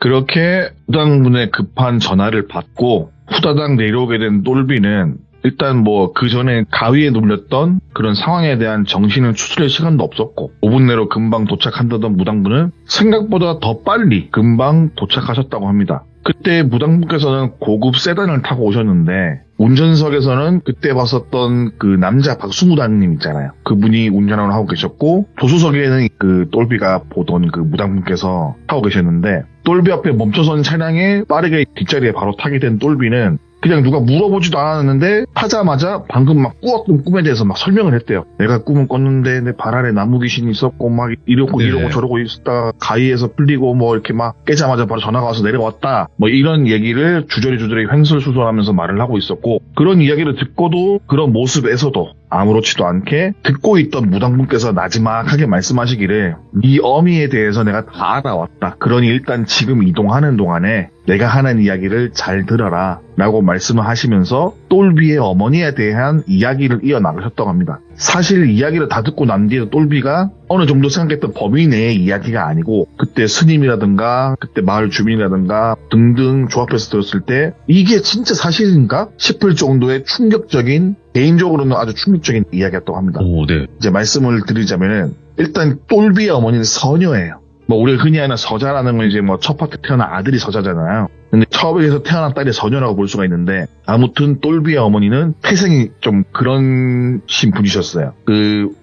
그렇게 무당분의 급한 전화를 받고 후다닥 내려오게 된 똘비는 일단 뭐 그 전에 가위에 눌렸던 그런 상황에 대한 정신을 추스릴 시간도 없었고 5분 내로 금방 도착한다던 무당분은 생각보다 더 빨리 금방 도착하셨다고 합니다. 그때 무당분께서는 고급 세단을 타고 오셨는데 운전석에서는 그때 봤었던 그 남자 박수무당님 있잖아요. 그분이 운전을 하고 계셨고 조수석에는 그 똘비가 보던 그 무당분께서 타고 계셨는데 똘비 앞에 멈춰선 차량에 빠르게 뒷자리에 바로 타게 된 똘비는 그냥 누가 물어보지도 않았는데 타자마자 방금 막 꾸었던 꿈에 대해서 막 설명을 했대요. 내가 꿈을 꿨는데 내 발 아래 나무 귀신이 있었고 막 이러고 저러고 있었다가 가위에서 풀리고 뭐 이렇게 막 깨자마자 바로 전화가 와서 내려왔다. 뭐 이런 얘기를 주저리 횡설수설하면서 말을 하고 있었고 그런 이야기를 듣고도 그런 모습에서도 아무렇지도 않게 듣고 있던 무당분께서 나지막하게 말씀하시기를 이 어미에 대해서 내가 다 알아왔다. 그러니 일단 지금 이동하는 동안에 내가 하는 이야기를 잘 들어라 라고 말씀을 하시면서 똘비의 어머니에 대한 이야기를 이어나가셨다고 합니다. 사실 이야기를 다 듣고 난 뒤에 똘비가 어느 정도 생각했던 범위 내의 이야기가 아니고 그때 스님이라든가 그때 마을 주민이라든가 등등 조합해서 들었을 때 이게 진짜 사실인가 싶을 정도의 충격적인 개인적으로는 아주 충격적인 이야기였다고 합니다. 오, 네. 이제 말씀을 드리자면은 일단 똘비의 어머니는 서녀예요. 뭐 우리가 흔히 하는 서자라는 건 이제 뭐 첫 파트 태어난 아들이 서자잖아요. 근데 처음에서 태어난 딸이 서녀라고 볼 수가 있는데 아무튼 똘비의 어머니는 태생이 좀 그런 신분이셨어요.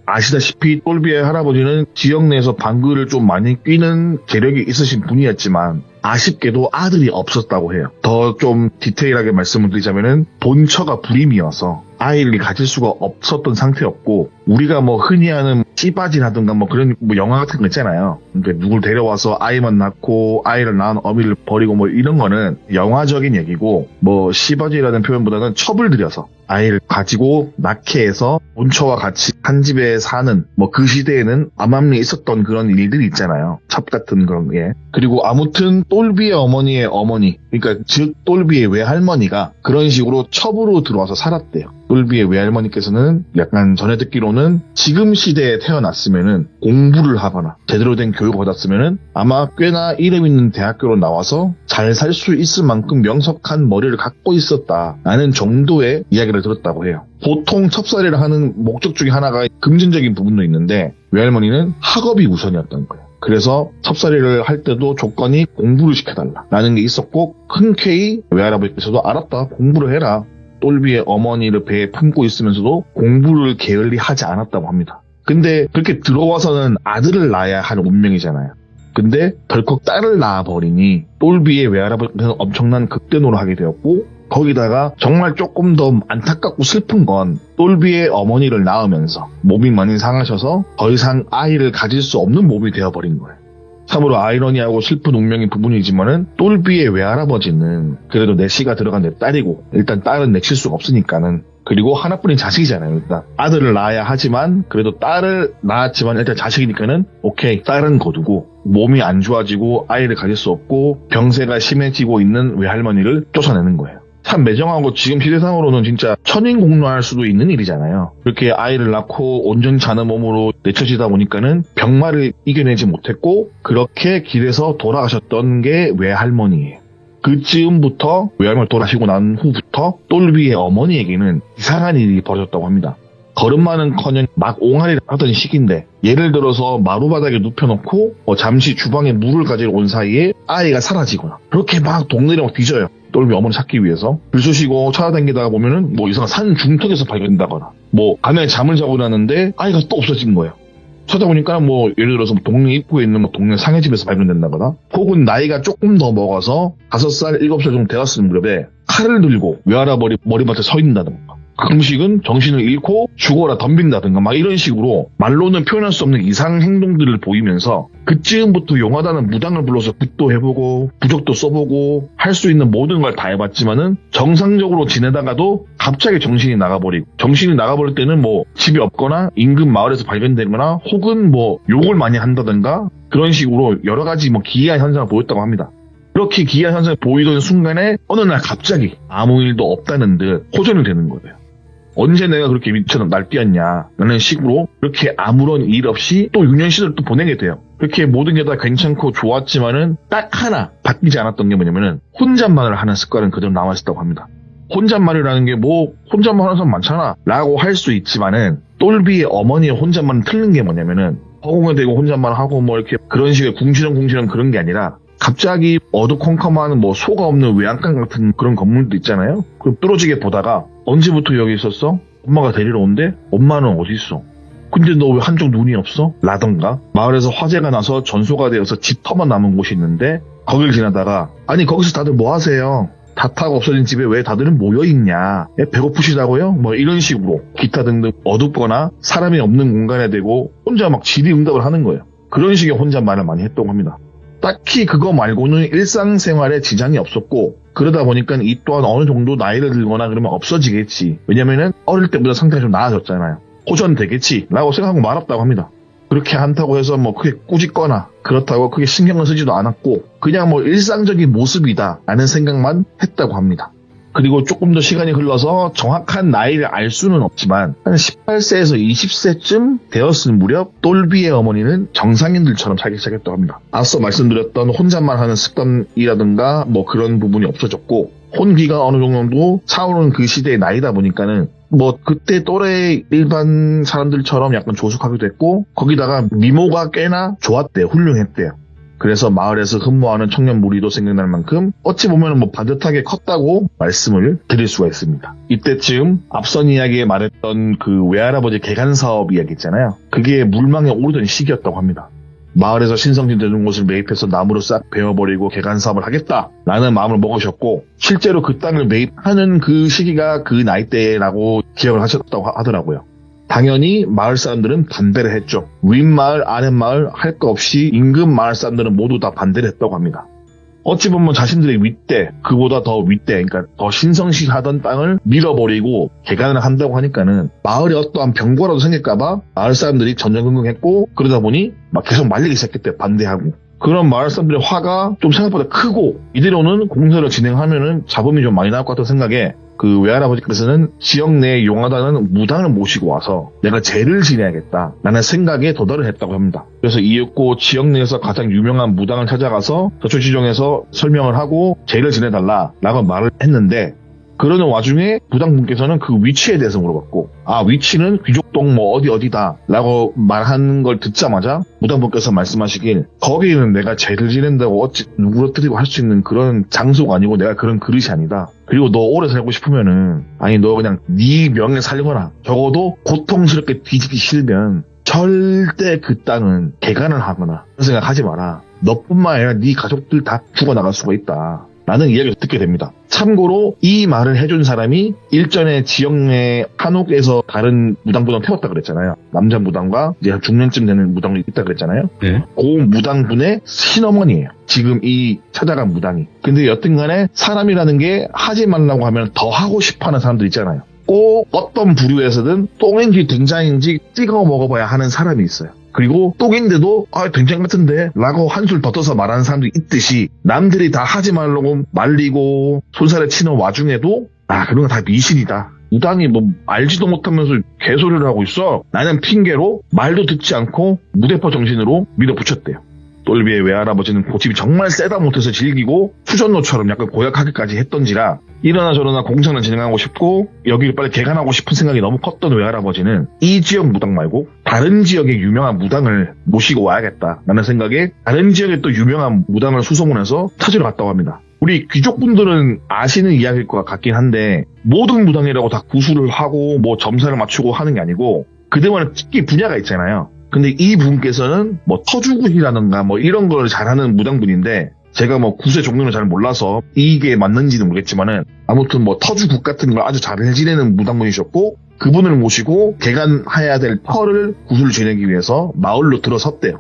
아시다시피 똘비의 할아버지는 지역 내에서 방귀를 좀 많이 뀌는 재력이 있으신 분이었지만 아쉽게도 아들이 없었다고 해요. 더 좀 디테일하게 말씀을 드리자면은 본처가 불임이어서 아이를 가질 수가 없었던 상태였고 우리가 뭐 흔히 하는 씨바지라든가 뭐 그런 뭐 영화 같은 거 있잖아요. 그러니까 누굴 데려와서 아이만 낳고 아이를 낳은 어미를 버리고 뭐 이런 거는 영화적인 얘기고 뭐 씨바지라는 표현보다는 첩을 들여서 아이를 가지고 낳게 해서 본처와 같이 한 집에 사는 뭐 그 시대에는 암암리에 있었던 그런 일들이 있잖아요. 첩 같은 그런 게. 그리고 아무튼 똘비의 어머니의 어머니 그러니까 즉 똘비의 외할머니가 그런 식으로 첩으로 들어와서 살았대요. 똘비의 외할머니께서는 약간 전해 듣기로는 지금 시대에 태어났으면은 공부를 하거나 제대로 된 교육을 받았으면은 아마 꽤나 이름 있는 대학교로 나와서 잘 살 수 있을 만큼 명석한 머리를 갖고 있었다라는 정도의 이야기를 들었다고 해요. 보통 첩살이를 하는 목적 중에 하나가 금전적인 부분도 있는데 외할머니는 학업이 우선이었던 거예요. 그래서 첩살이를 할 때도 조건이 공부를 시켜달라라는 게 있었고 흔쾌히 외할아버지께서도 알았다 공부를 해라. 똘비의 어머니를 배에 품고 있으면서도 공부를 게을리 하지 않았다고 합니다. 근데 그렇게 들어와서는 아들을 낳아야 할 운명이잖아요. 근데 덜컥 딸을 낳아버리니 똘비의 외할아버지는 엄청난 극대노를 하게 되었고 거기다가 정말 조금 더 안타깝고 슬픈 건 똘비의 어머니를 낳으면서 몸이 많이 상하셔서 더 이상 아이를 가질 수 없는 몸이 되어버린 거예요. 참으로 아이러니하고 슬픈 운명인 부분이지만은 똘비의 외할아버지는 그래도 내 씨가 들어간 내 딸이고 일단 딸은 내칠 수가 없으니까는 그리고 하나뿐인 자식이잖아요. 일단 아들을 낳아야 하지만 그래도 딸을 낳았지만 일단 자식이니까는 오케이 딸은 거두고 몸이 안 좋아지고 아이를 가질 수 없고 병세가 심해지고 있는 외할머니를 쫓아내는 거예요. 참 매정하고 지금 시대상으로는 진짜 천인공노할 수도 있는 일이잖아요. 그렇게 아이를 낳고 온전치 않은 몸으로 내쳐지다 보니까는 병마를 이겨내지 못했고 그렇게 길에서 돌아가셨던 게 외할머니예요. 그즈음부터 외할머니 돌아가시고 난 후부터 똘비의 어머니에게는 이상한 일이 벌어졌다고 합니다. 걸음마는커녕 막 옹알이를 하던 시기인데 예를 들어서 마루바닥에 눕혀놓고 잠시 주방에 물을 가지러 온 사이에 아이가 사라지거나 그렇게 막 동네를 막 뒤져요. 똘비 어머니 찾기 위해서 줄 서시고 찾아다니다가 보면은 뭐 이상한 산 중턱에서 발견된다거나 뭐 밤에 잠을 자고 나는데 아이가 또 없어진 거예요. 찾아보니까 뭐 예를 들어서 동네 입구에 있는 뭐 동네 상해집에서 발견된다거나 혹은 나이가 조금 더 먹어서 5살, 7살 정도 되었을 무렵에 칼을 들고 외할아버지 머리맡에 서 있는다든가 가끔씩은 정신을 잃고 죽어라 덤빈다든가 막 이런 식으로 말로는 표현할 수 없는 이상 행동들을 보이면서 그쯤부터 용하다는 무당을 불러서 굿도 해보고 부적도 써보고 할 수 있는 모든 걸 다 해봤지만은 정상적으로 지내다가도 갑자기 정신이 나가버리고 정신이 나가버릴 때는 뭐 집이 없거나 인근 마을에서 발견되거나 혹은 뭐 욕을 많이 한다든가 그런 식으로 여러 가지 뭐 기이한 현상을 보였다고 합니다. 그렇게 기이한 현상을 보이던 순간에 어느 날 갑자기 아무 일도 없다는 듯 호전이 되는 거예요. 언제 내가 그렇게 미처럼 날뛰었냐 라는 식으로 그렇게 아무런 일 없이 또 6년 시절을 또 보내게 돼요. 그렇게 모든 게 다 괜찮고 좋았지만은 딱 하나 바뀌지 않았던 게 뭐냐면은 혼잣말을 하는 습관은 그대로 남아있었다고 합니다. 혼잣말이라는 게 뭐 혼잣말 하는 사람 많잖아 라고 할 수 있지만은 똘비의 어머니의 혼잣말은 틀린 게 뭐냐면은 허공에 대고 혼잣말 하고 뭐 이렇게 그런 식의 궁시렁궁시렁 그런 게 아니라 갑자기 어두컴컴한 뭐 소가 없는 외양간 같은 그런 건물도 있잖아요. 그럼 뚫어지게 보다가 언제부터 여기 있었어? 엄마가 데리러 온대? 엄마는 어디 있어? 근데 너 왜 한쪽 눈이 없어? 라던가 마을에서 화재가 나서 전소가 되어서 집터만 남은 곳이 있는데 거길 지나다가 아니 거기서 다들 뭐 하세요? 다 타고 없어진 집에 왜 다들은 모여있냐? 배고프시다고요? 뭐 이런 식으로 기타 등등 어둡거나 사람이 없는 공간에 대고 혼자 막 질의응답을 하는 거예요. 그런 식의 혼잣말을 많이 했다고 합니다. 딱히 그거 말고는 일상생활에 지장이 없었고 그러다 보니까 이 또한 어느 정도 나이를 들거나 그러면 없어지겠지. 왜냐면은 어릴 때보다 상태가 좀 나아졌잖아요. 호전되겠지 라고 생각하고 말았다고 합니다. 그렇게 한다고 해서 뭐 크게 꾸짖거나 그렇다고 크게 신경을 쓰지도 않았고 그냥 뭐 일상적인 모습이다 라는 생각만 했다고 합니다. 그리고 조금 더 시간이 흘러서 정확한 나이를 알 수는 없지만 한 18세에서 20세쯤 되었을 무렵 똘비의 어머니는 정상인들처럼 살기 시작했다고 합니다. 앞서 말씀드렸던 혼잣말하는 습관이라든가 뭐 그런 부분이 없어졌고 혼기가 어느 정도 차오르는 그 시대의 나이다 보니까는 뭐 그때 또래 일반 사람들처럼 약간 조숙하기도 했고 거기다가 미모가 꽤나 좋았대요. 훌륭했대요. 그래서 마을에서 흠모하는 청년 무리도 생겨날 만큼 어찌 보면 뭐 반듯하게 컸다고 말씀을 드릴 수가 있습니다. 이때쯤 앞선 이야기에 말했던 그 외할아버지 개간 사업 이야기 있잖아요. 그게 물망에 오르던 시기였다고 합니다. 마을에서 신성진 되는 곳을 매입해서 나무로 싹 베어버리고 개간 사업을 하겠다라는 마음을 먹으셨고 실제로 그 땅을 매입하는 그 시기가 그 나이대라고 기억을 하셨다고 하더라고요. 당연히 마을 사람들은 반대를 했죠. 윗마을, 아랫마을 할 거 없이 인근 마을 사람들은 모두 다 반대를 했다고 합니다. 어찌 보면 자신들의 윗대, 그보다 더 윗대, 그러니까 더 신성시하던 땅을 밀어버리고 개간을 한다고 하니까는 마을에 어떠한 병거라도 생길까봐 마을 사람들이 전전긍긍했고 그러다 보니 막 계속 말리기 시작했대요. 반대하고. 그런 마을 사람들의 화가 좀 생각보다 크고 이대로는 공사를 진행하면은 잡음이 좀 많이 나올 것 같은 생각에 그 외할아버지께서는 지역 내에 용하다는 무당을 모시고 와서 내가 제를 지내야겠다 라는 생각에 도달을 했다고 합니다. 그래서 이윽고 지역 내에서 가장 유명한 무당을 찾아가서 서초지정에서 설명을 하고 제를 지내달라 라고 말을 했는데 그러는 와중에 무당분께서는 그 위치에 대해서 물어봤고 위치는 귀족동 뭐 어디다 라고 말하는 걸 듣자마자 무당분께서 말씀하시길 거기는 내가 제를 지낸다고 어찌 누구러뜨리고 할 수 있는 그런 장소가 아니고 내가 그런 그릇이 아니다. 그리고 너 오래 살고 싶으면은 너 그냥 네 명예 살거나 적어도 고통스럽게 뒤지기 싫으면 절대 그 땅은 개간을 하거나 그런 생각 하지 마라. 너뿐만 아니라 네 가족들 다 죽어나갈 수가 있다. 라는 이야기를 듣게 됩니다. 참고로 이 말을 해준 사람이 일전에 지역 내 한옥에서 다른 무당분을 태웠다 그랬잖아요. 남자 무당과 이제 한 중년쯤 되는 무당이 있다 그랬잖아요. 네. 그 무당분의 친어머니예요. 지금 이 찾아간 무당이. 근데 여튼간에 사람이라는 게 하지 말라고 하면 더 하고 싶어하는 사람들 있잖아요. 꼭 어떤 부류에서든 똥인지 된장인지 찍어 먹어봐야 하는 사람이 있어요. 그리고 똥인데도 된장 같은데 라고 한술 더 떠서 말하는 사람도 있듯이 남들이 다 하지 말라고 말리고 손살에 치는 와중에도 그런 거 다 미신이다. 무당이 뭐 알지도 못하면서 개소리를 하고 있어. 나는 핑계로 말도 듣지 않고 무대포 정신으로 밀어붙였대요. 똘비의 외할아버지는 고집이 정말 세다 못해서 질기고 수전노처럼 약간 고약하기까지 했던지라 이러나 저러나 공사를 진행하고 싶고 여기를 빨리 개간하고 싶은 생각이 너무 컸던 외할아버지는 이 지역 무당 말고 다른 지역의 유명한 무당을 모시고 와야겠다라는 생각에 다른 지역에 또 유명한 무당을 수소문해서 찾으러 갔다고 합니다. 우리 귀족분들은 아시는 이야기일 것 같긴 한데 모든 무당이라고 다 구술을 하고 뭐 점사를 맞추고 하는 게 아니고 그들만의 특기 분야가 있잖아요. 근데 이 분께서는 뭐 터주굿이라든가 뭐 이런 걸 잘하는 무당분인데 제가 뭐 굿의 종류는 잘 몰라서 이게 맞는지는 모르겠지만은 아무튼 뭐 터주굿 같은 걸 아주 잘 지내는 무당분이셨고 그분을 모시고 개간해야 될 터를 굿을 지내기 위해서 마을로 들어섰대요.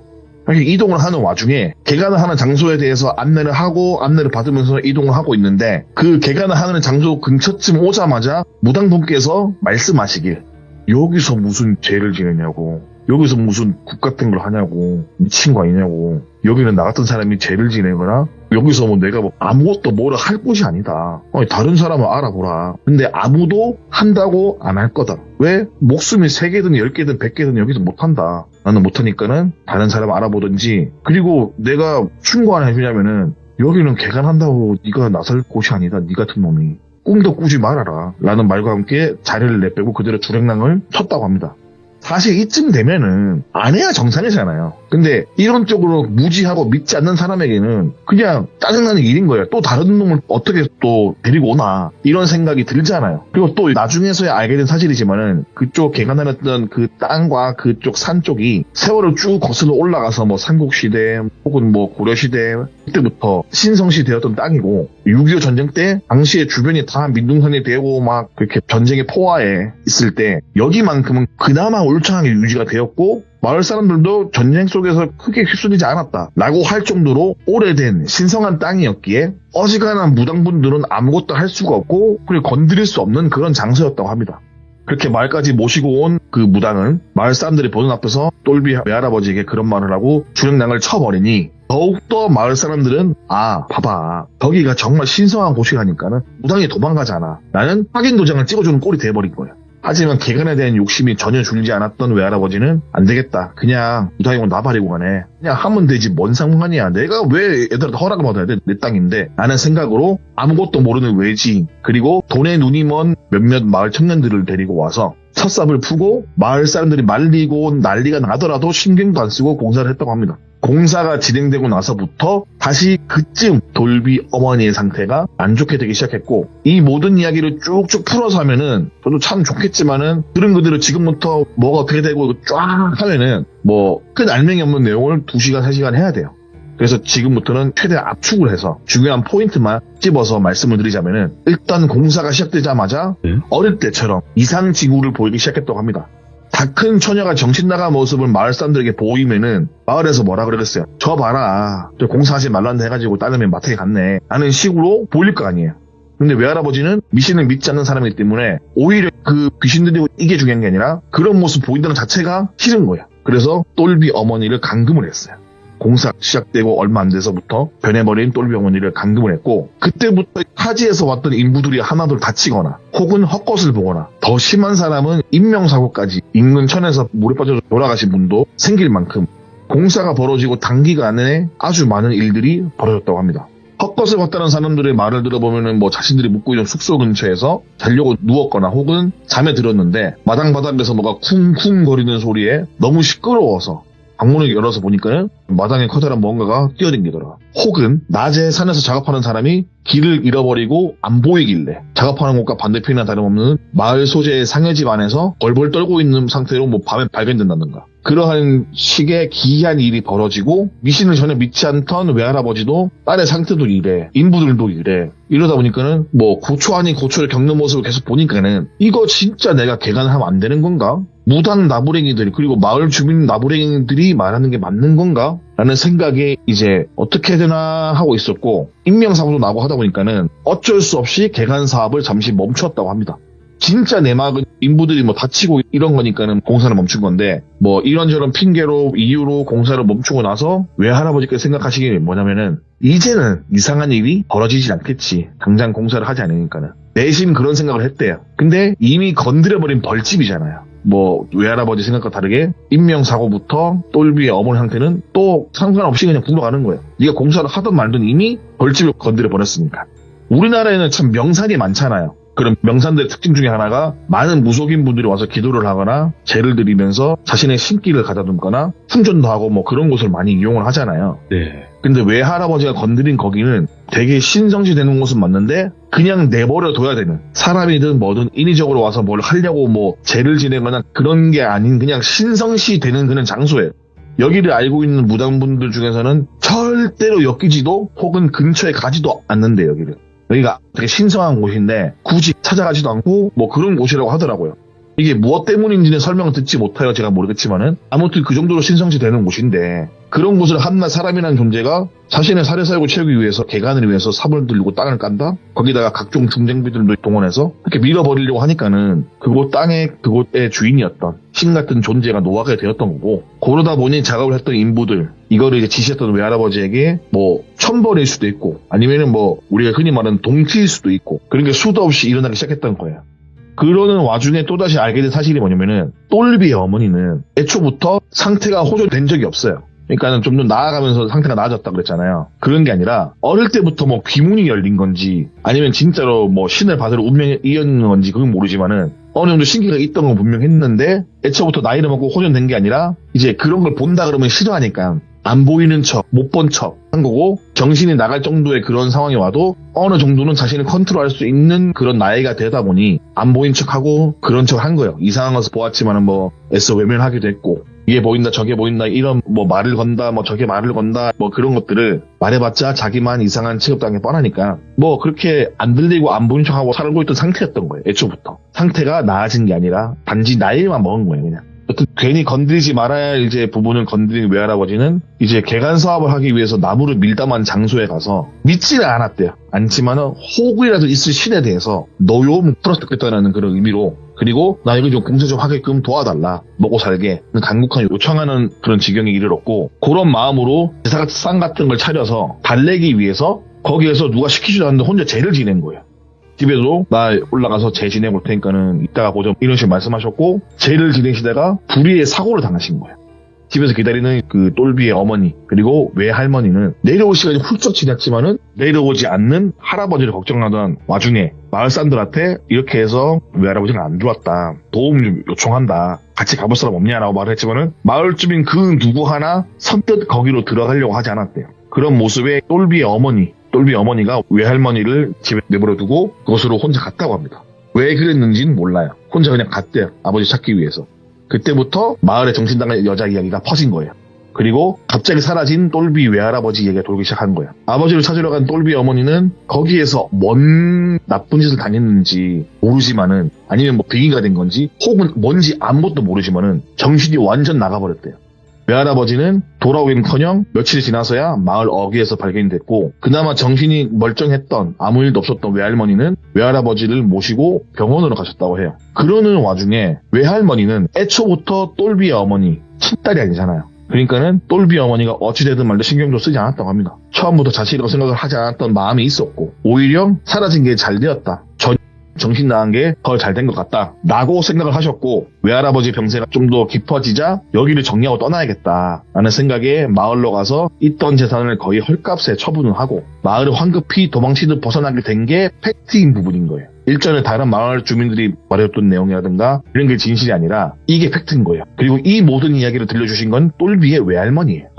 이동을 하는 와중에 개간을 하는 장소에 대해서 안내를 하고 안내를 받으면서 이동을 하고 있는데 그 개간을 하는 장소 근처쯤 오자마자 무당분께서 말씀하시길 여기서 무슨 죄를 지내냐고 여기서 무슨 국 같은 걸 하냐고. 미친 거 아니냐고. 여기는 나 같은 사람이 죄를 지내거나 여기서 뭐 내가 뭐 아무것도 뭐라 할 곳이 아니다. 다른 사람을 알아보라. 근데 아무도 한다고 안 할 거다. 왜? 목숨이 3개든 10개든 100개든 여기서 못한다. 나는 못하니까는 다른 사람 알아보든지. 그리고 내가 충고 하나 해주냐면은 여기는 개간한다고 네가 나설 곳이 아니다. 네 같은 놈이. 꿈도 꾸지 말아라. 라는 말과 함께 자리를 내빼고 그대로 주랭랑을 쳤다고 합니다. 사실 이쯤 되면은 안 해야 정상이잖아요. 근데 이런 쪽으로 무지하고 믿지 않는 사람에게는 그냥 짜증나는 일인 거예요. 또 다른 놈을 어떻게 또 데리고 오나 이런 생각이 들잖아요. 그리고 또 나중에서야 알게 된 사실이지만은 그쪽 개간하였던 그 땅과 그쪽 산 쪽이 세월을 쭉 거슬러 올라가서 뭐 삼국시대 혹은 뭐 고려시대 그때부터 신성시대였던 땅이고 6.25 전쟁 때 당시에 주변이 다 민둥산이 되고 막 그렇게 전쟁의 포화에 있을 때 여기만큼은 그나마 울창하게 유지가 되었고 마을 사람들도 전쟁 속에서 크게 휩쓸리지 않았다 라고 할 정도로 오래된 신성한 땅이었기에 어지간한 무당분들은 아무것도 할 수가 없고 그리고 건드릴 수 없는 그런 장소였다고 합니다. 그렇게 마을까지 모시고 온 그 무당은 마을 사람들이 보는 앞에서 똘비 외할아버지에게 그런 말을 하고 주랭랑을 쳐버리니 더욱더 마을 사람들은 봐봐 거기가 정말 신성한 곳이라니까는 무당이 도망가잖아 라는 확인 도장을 찍어주는 꼴이 돼버린 거예요. 하지만 개간에 대한 욕심이 전혀 줄지 않았던 외할아버지는 안 되겠다. 그냥 무당이고 나발이고 가네. 그냥 하면 되지 뭔 상관이야. 내가 왜 애들한테 허락을 받아야 돼. 내 땅인데. 라는 생각으로 아무것도 모르는 외지인 그리고 돈에 눈이 먼 몇몇 마을 청년들을 데리고 와서 첫삽을 푸고 마을 사람들이 말리고 난리가 나더라도 신경도 안 쓰고 공사를 했다고 합니다. 공사가 진행되고 나서부터 다시 그쯤 돌비 어머니의 상태가 안 좋게 되기 시작했고 이 모든 이야기를 쭉쭉 풀어서 하면은 저도 참 좋겠지만은 들은 그대로 지금부터 뭐가 어떻게 되고 쫙 하면은 뭐 큰 알맹이 없는 내용을 2시간 3시간 해야 돼요. 그래서 지금부터는 최대한 압축을 해서 중요한 포인트만 찝어서 말씀을 드리자면은 일단 공사가 시작되자마자 어릴 때처럼 이상징후를 보이기 시작했다고 합니다. 다 큰 처녀가 정신 나간 모습을 마을 사람들에게 보이면은 마을에서 뭐라 그러겠어요. 저 봐라. 저 공사하지 말란다 해가지고 딸내미 마트에 갔네. 라는 식으로 보일 거 아니에요. 근데 외할아버지는 미신을 믿지 않는 사람이기 때문에 오히려 그 귀신들이 이게 중요한 게 아니라 그런 모습 보인다는 자체가 싫은 거예요. 그래서 똘비 어머니를 감금을 했어요. 공사 시작되고 얼마 안 돼서부터 변해버린 똘비 어머니를 감금을 했고 그때부터 타지에서 왔던 인부들이 하나둘 다치거나 혹은 헛것을 보거나 더 심한 사람은 인명사고까지 인근 천에서 물에 빠져서 돌아가신 분도 생길 만큼 공사가 벌어지고 단기간에 아주 많은 일들이 벌어졌다고 합니다. 헛것을 봤다는 사람들의 말을 들어보면은 뭐 자신들이 묵고 있는 숙소 근처에서 자려고 누웠거나 혹은 잠에 들었는데 마당 바닥에서 뭐가 쿵쿵 거리는 소리에 너무 시끄러워서 방문을 열어서 보니까는 마당에 커다란 뭔가가 뛰어댕기더라. 혹은 낮에 산에서 작업하는 사람이 길을 잃어버리고 안 보이길래 작업하는 곳과 반대편이나 다름없는 마을 소재의 상해집 안에서 벌벌 떨고 있는 상태로 뭐 밤에 발견된다든가 그러한 식의 기이한 일이 벌어지고 미신을 전혀 믿지 않던 외할아버지도 딸의 상태도 이래 인부들도 이래 이러다 보니까는 뭐 고초 아닌 고초를 겪는 모습을 계속 보니까는 이거 진짜 내가 개간하면 안 되는 건가? 무당 나부랭이들 그리고 마을 주민 나부랭이들이 말하는 게 맞는 건가? 라는 생각에 이제 어떻게 해야 되나 하고 있었고 인명사고도 나고 하다 보니까는 어쩔 수 없이 개간 사업을 잠시 멈추었다고 합니다. 진짜 내막은 인부들이 뭐 다치고 이런 거니까는 공사를 멈춘 건데 뭐 이런저런 핑계로 이유로 공사를 멈추고 나서 외할아버지께서 생각하시기에 뭐냐면은 이제는 이상한 일이 벌어지지 않겠지. 당장 공사를 하지 않으니까는. 내심 그런 생각을 했대요. 근데 이미 건드려버린 벌집이잖아요. 뭐 외할아버지 생각과 다르게 인명사고부터 똘비의 어머니 상태는 또 상관없이 그냥 굴러가는 거예요. 네가 공사를 하든 말든 이미 벌집을 건드려버렸으니까. 우리나라에는 참 명산이 많잖아요. 그런 명산들의 특징 중에 하나가 많은 무속인 분들이 와서 기도를 하거나 제를 드리면서 자신의 신기를 가다듬거나 충전도 하고 뭐 그런 곳을 많이 이용을 하잖아요. 네. 근데 왜 할아버지가 건드린 거기는 되게 신성시 되는 곳은 맞는데 그냥 내버려 둬야 되는 사람이든 뭐든 인위적으로 와서 뭘 하려고 뭐 제를 지내거나 그런 게 아닌 그냥 신성시 되는 그런 장소예요. 여기를 알고 있는 무당분들 중에서는 절대로 엮이지도 혹은 근처에 가지도 않는데 여기가 되게 신성한 곳인데 굳이 찾아가지도 않고 뭐 그런 곳이라고 하더라고요. 이게 무엇 때문인지는 설명을 듣지 못하여 제가 모르겠지만은 아무튼 그 정도로 신성시 되는 곳인데 그런 곳을 한낱 사람이라는 존재가 자신의 사례사욕을 채우기 위해서 개간을 위해서 삽을 들고 땅을 깐다? 거기다가 각종 중쟁비들도 동원해서 이렇게 밀어버리려고 하니까는 그곳의 주인이었던 신 같은 존재가 노하게 되었던 거고 그러다 보니 작업을 했던 인부들 이거를 이제 지시했던 외할아버지에게 뭐 천벌일 수도 있고 아니면은 뭐 우리가 흔히 말하는 동치일 수도 있고 그런 게 수도 없이 일어나기 시작했던 거예요. 그러는 와중에 또다시 알게 된 사실이 뭐냐면은 똘비의 어머니는 애초부터 상태가 호전된 적이 없어요. 그러니까는 좀 더 나아가면서 상태가 나아졌다 그랬잖아요. 그런 게 아니라 어릴 때부터 뭐 귀문이 열린 건지 아니면 진짜로 뭐 신을 받을 운명이 이었는 건지 그건 모르지만은 어느 정도 신기가 있던 건 분명했는데 애초부터 나이를 먹고 호전된 게 아니라 이제 그런 걸 본다 그러면 싫어하니까 안 보이는 척, 못 본 척 한 거고 정신이 나갈 정도의 그런 상황이 와도 어느 정도는 자신을 컨트롤할 수 있는 그런 나이가 되다 보니 안 보인 척하고 그런 척 한 거예요. 이상한 것을 보았지만은 뭐 애써 외면하기도 했고 이게 보인다 저게 보인다 이런 뭐 말을 건다 뭐 저게 말을 건다 뭐 그런 것들을 말해봤자 자기만 이상한 취급당해 뻔하니까 뭐 그렇게 안 들리고 안 보인 척하고 살고 있던 상태였던 거예요. 애초부터. 상태가 나아진 게 아니라 단지 나이만 먹은 거예요. 그냥. 여튼 괜히 건드리지 말아야 할 이제 부분을 건드린 외할아버지는 이제 개간 사업을 하기 위해서 나무를 밀담한 장소에 가서 믿지는 않았대요. 않지만은 호구이라도 있을 신에 대해서 노여움 풀어뜯겠다는 그런 의미로 그리고 나 이거 좀 공사 좀 하게끔 도와달라 먹고 살게 간곡한 요청하는 그런 지경에 이르렀고 그런 마음으로 제사상 같은 걸 차려서 달래기 위해서 거기에서 누가 시키지도 않는데 혼자 제를 지낸 거예요. 집에도 나 올라가서 제 지내볼 테니까는 이따가 보자 이런 식으로 말씀하셨고 제를 지내시다가 불의의 사고를 당하신 거예요. 집에서 기다리는 그 똘비의 어머니 그리고 외할머니는 내려올 시간이 훌쩍 지났지만은 내려오지 않는 할아버지를 걱정하던 와중에 마을 사람들한테 이렇게 해서 외할아버지가 안 들어왔다 도움 좀 요청한다 같이 가볼 사람 없냐라고 말을 했지만은 마을 주민 그 누구 하나 선뜻 거기로 들어가려고 하지 않았대요. 그런 모습에 똘비 어머니가 외할머니를 집에 내버려두고 그곳으로 혼자 갔다고 합니다. 왜 그랬는지는 몰라요. 혼자 그냥 갔대요. 아버지 찾기 위해서. 그때부터 마을에 정신당한 여자 이야기가 퍼진 거예요. 그리고 갑자기 사라진 똘비 외할아버지 얘기가 돌기 시작한 거예요. 아버지를 찾으러 간 똘비 어머니는 거기에서 뭔 나쁜 짓을 당했는지 모르지만은 아니면 뭐 비기가 된 건지 혹은 뭔지 아무것도 모르지만은 정신이 완전 나가버렸대요. 외할아버지는 돌아오긴커녕 며칠이 지나서야 마을 어귀에서 발견이 됐고 그나마 정신이 멀쩡했던 아무 일도 없었던 외할머니는 외할아버지를 모시고 병원으로 가셨다고 해요. 그러는 와중에 외할머니는 애초부터 똘비의 어머니 친딸이 아니잖아요. 그러니까는 똘비 어머니가 어찌되든 말도 신경도 쓰지 않았다고 합니다. 처음부터 자식이라고 생각을 하지 않았던 마음이 있었고 오히려 사라진 게 잘 되었다. 정신 나간 게 더 잘 된 것 같다 라고 생각을 하셨고 외할아버지 병세가 좀 더 깊어지자 여기를 정리하고 떠나야겠다 라는 생각에 마을로 가서 있던 재산을 거의 헐값에 처분을 하고 마을을 황급히 도망치듯 벗어나게 된 게 팩트인 부분인 거예요. 일전에 다른 마을 주민들이 말해줬던 내용이라든가 이런 게 진실이 아니라 이게 팩트인 거예요. 그리고 이 모든 이야기를 들려주신 건 똘비의 외할머니예요.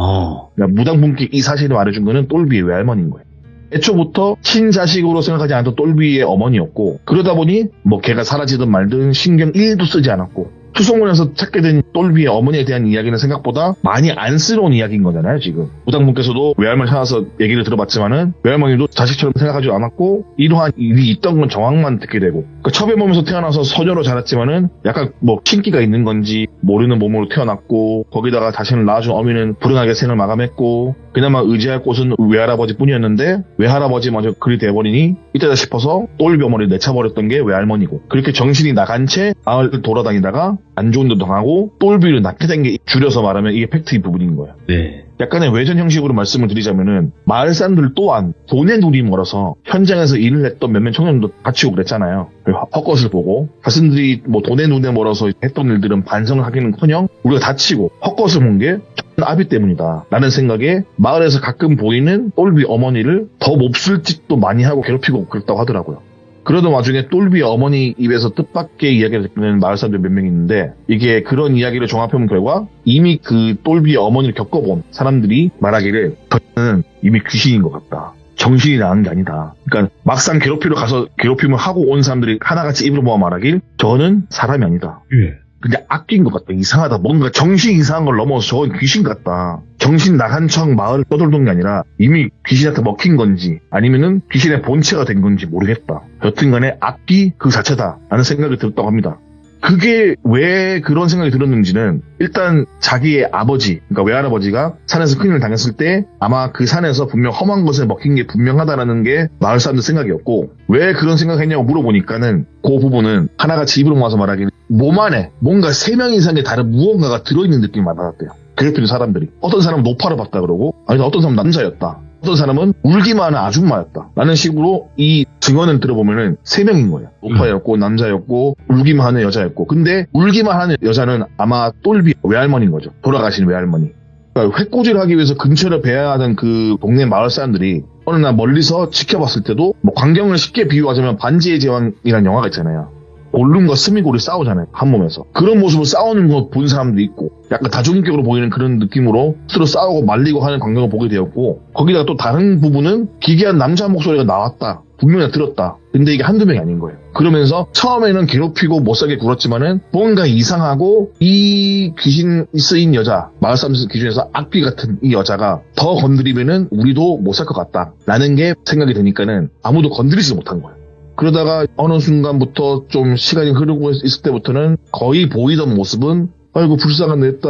그러니까 무당분께 이 사실을 말해준 거는 똘비의 외할머니인 거예요. 애초부터 친자식으로 생각하지 않았던 똘비의 어머니였고 그러다 보니 뭐 걔가 사라지든 말든 신경 1도 쓰지 않았고 투성문에서 찾게 된 똘비의 어머니에 대한 이야기는 생각보다 많이 안쓰러운 이야기인 거잖아요. 지금 무당분께서도 외할머니 찾아서 얘기를 들어봤지만은 외할머니도 자식처럼 생각하지 않았고 이러한 일이 있던 건 정황만 듣게 되고 그러니까 첩의 몸에서 태어나서 소녀로 자랐지만은 약간 뭐 신기가 있는 건지 모르는 몸으로 태어났고 거기다가 자신을 낳아준 어미는 불행하게 생을 마감했고 그나마 의지할 곳은 외할아버지 뿐이었는데 외할아버지마저 그리 돼버리니 이때다 싶어서 똘비 어머니를 내쳐버렸던 게 외할머니고 그렇게 정신이 나간 채 마을을 돌아다니다가 안 좋은 데도 당하고 똘비를 낳게 된 게 줄여서 말하면 이게 팩트인 부분인 거예요. 네. 약간의 외전 형식으로 말씀을 드리자면은 마을 사람들 또한 돈에 눈이 멀어서 현장에서 일을 했던 몇몇 청년도 다치고 그랬잖아요. 헛것을 보고 자신들이 뭐 돈에 눈에 멀어서 했던 일들은 반성을 하기는커녕 우리가 다치고 헛것을 본 게 아비 때문이다 라는 생각에 마을에서 가끔 보이는 똘비 어머니를 더 몹쓸 짓도 많이 하고 괴롭히고 그랬다고 하더라고요. 그러던 와중에 똘비 어머니 입에서 뜻밖의 이야기를 듣는 마을 사람들 몇 명 있는데 이게 그런 이야기를 종합해본 결과 이미 그 똘비 어머니를 겪어본 사람들이 말하기를 저는 이미 귀신인 것 같다. 정신이 나간 게 아니다. 그러니까 막상 괴롭히러 가서 괴롭힘을 하고 온 사람들이 하나같이 입으로 모아 말하길 저는 사람이 아니다. 예. 근데 아낀 것 같다. 이상하다. 뭔가 정신 이상한 걸 넘어서 저건 귀신 같다. 정신 나간 척 마을을 떠돌던 게 아니라 이미 귀신한테 먹힌 건지 아니면은 귀신의 본체가 된 건지 모르겠다. 여튼간에 악기 그 자체다 라는 생각이 들었다고 합니다. 그게 왜 그런 생각이 들었는지는 일단 자기의 아버지, 그러니까 외할아버지가 산에서 큰일을 당했을 때 아마 그 산에서 분명 험한 것에 먹힌 게 분명하다라는 게 마을 사람들 생각이었고, 왜 그런 생각을 했냐고 물어보니까는 그 부분은 하나같이 입으로 모아서 말하기는 몸 안에 뭔가 3명 이상의 다른 무언가가 들어있는 느낌을 받았대요. 괴롭히는 사람들이. 어떤 사람은 노파를 봤다 그러고, 아니 어떤 사람은 남자였다. 어떤 사람은 울기만 하는 아줌마였다. 라는 식으로 이 증언을 들어보면은 3명인 거예요. 노파였고, 남자였고, 울기만 하는 여자였고. 근데 울기만 하는 여자는 아마 똘비 외할머니인 거죠. 돌아가신 외할머니. 그러니까 횟꼬지를 하기 위해서 근처를 배야 하던 그 동네 마을 사람들이 어느 날 멀리서 지켜봤을 때도 뭐 광경을 쉽게 비유하자면 반지의 제왕이라는 영화가 있잖아요. 골룸과 스미골이 싸우잖아요. 한 몸에서. 그런 모습을 싸우는 거 본 사람도 있고, 약간 다중인격으로 보이는 그런 느낌으로 서로 싸우고 말리고 하는 광경을 보게 되었고, 거기다가 또 다른 부분은 기괴한 남자 목소리가 나왔다. 분명히 들었다. 근데 이게 한두 명이 아닌 거예요. 그러면서 처음에는 괴롭히고 못살게 굴었지만은 뭔가 이상하고, 이 귀신 쓰인 여자, 마을 사람 기준에서 악귀 같은 이 여자가 더 건드리면은 우리도 못 살 것 같다. 라는 게 생각이 드니까는 아무도 건드리지 못한 거예요. 그러다가 어느 순간부터 좀 시간이 흐르고 있을 때부터는 거의 보이던 모습은 아이고 불쌍한 내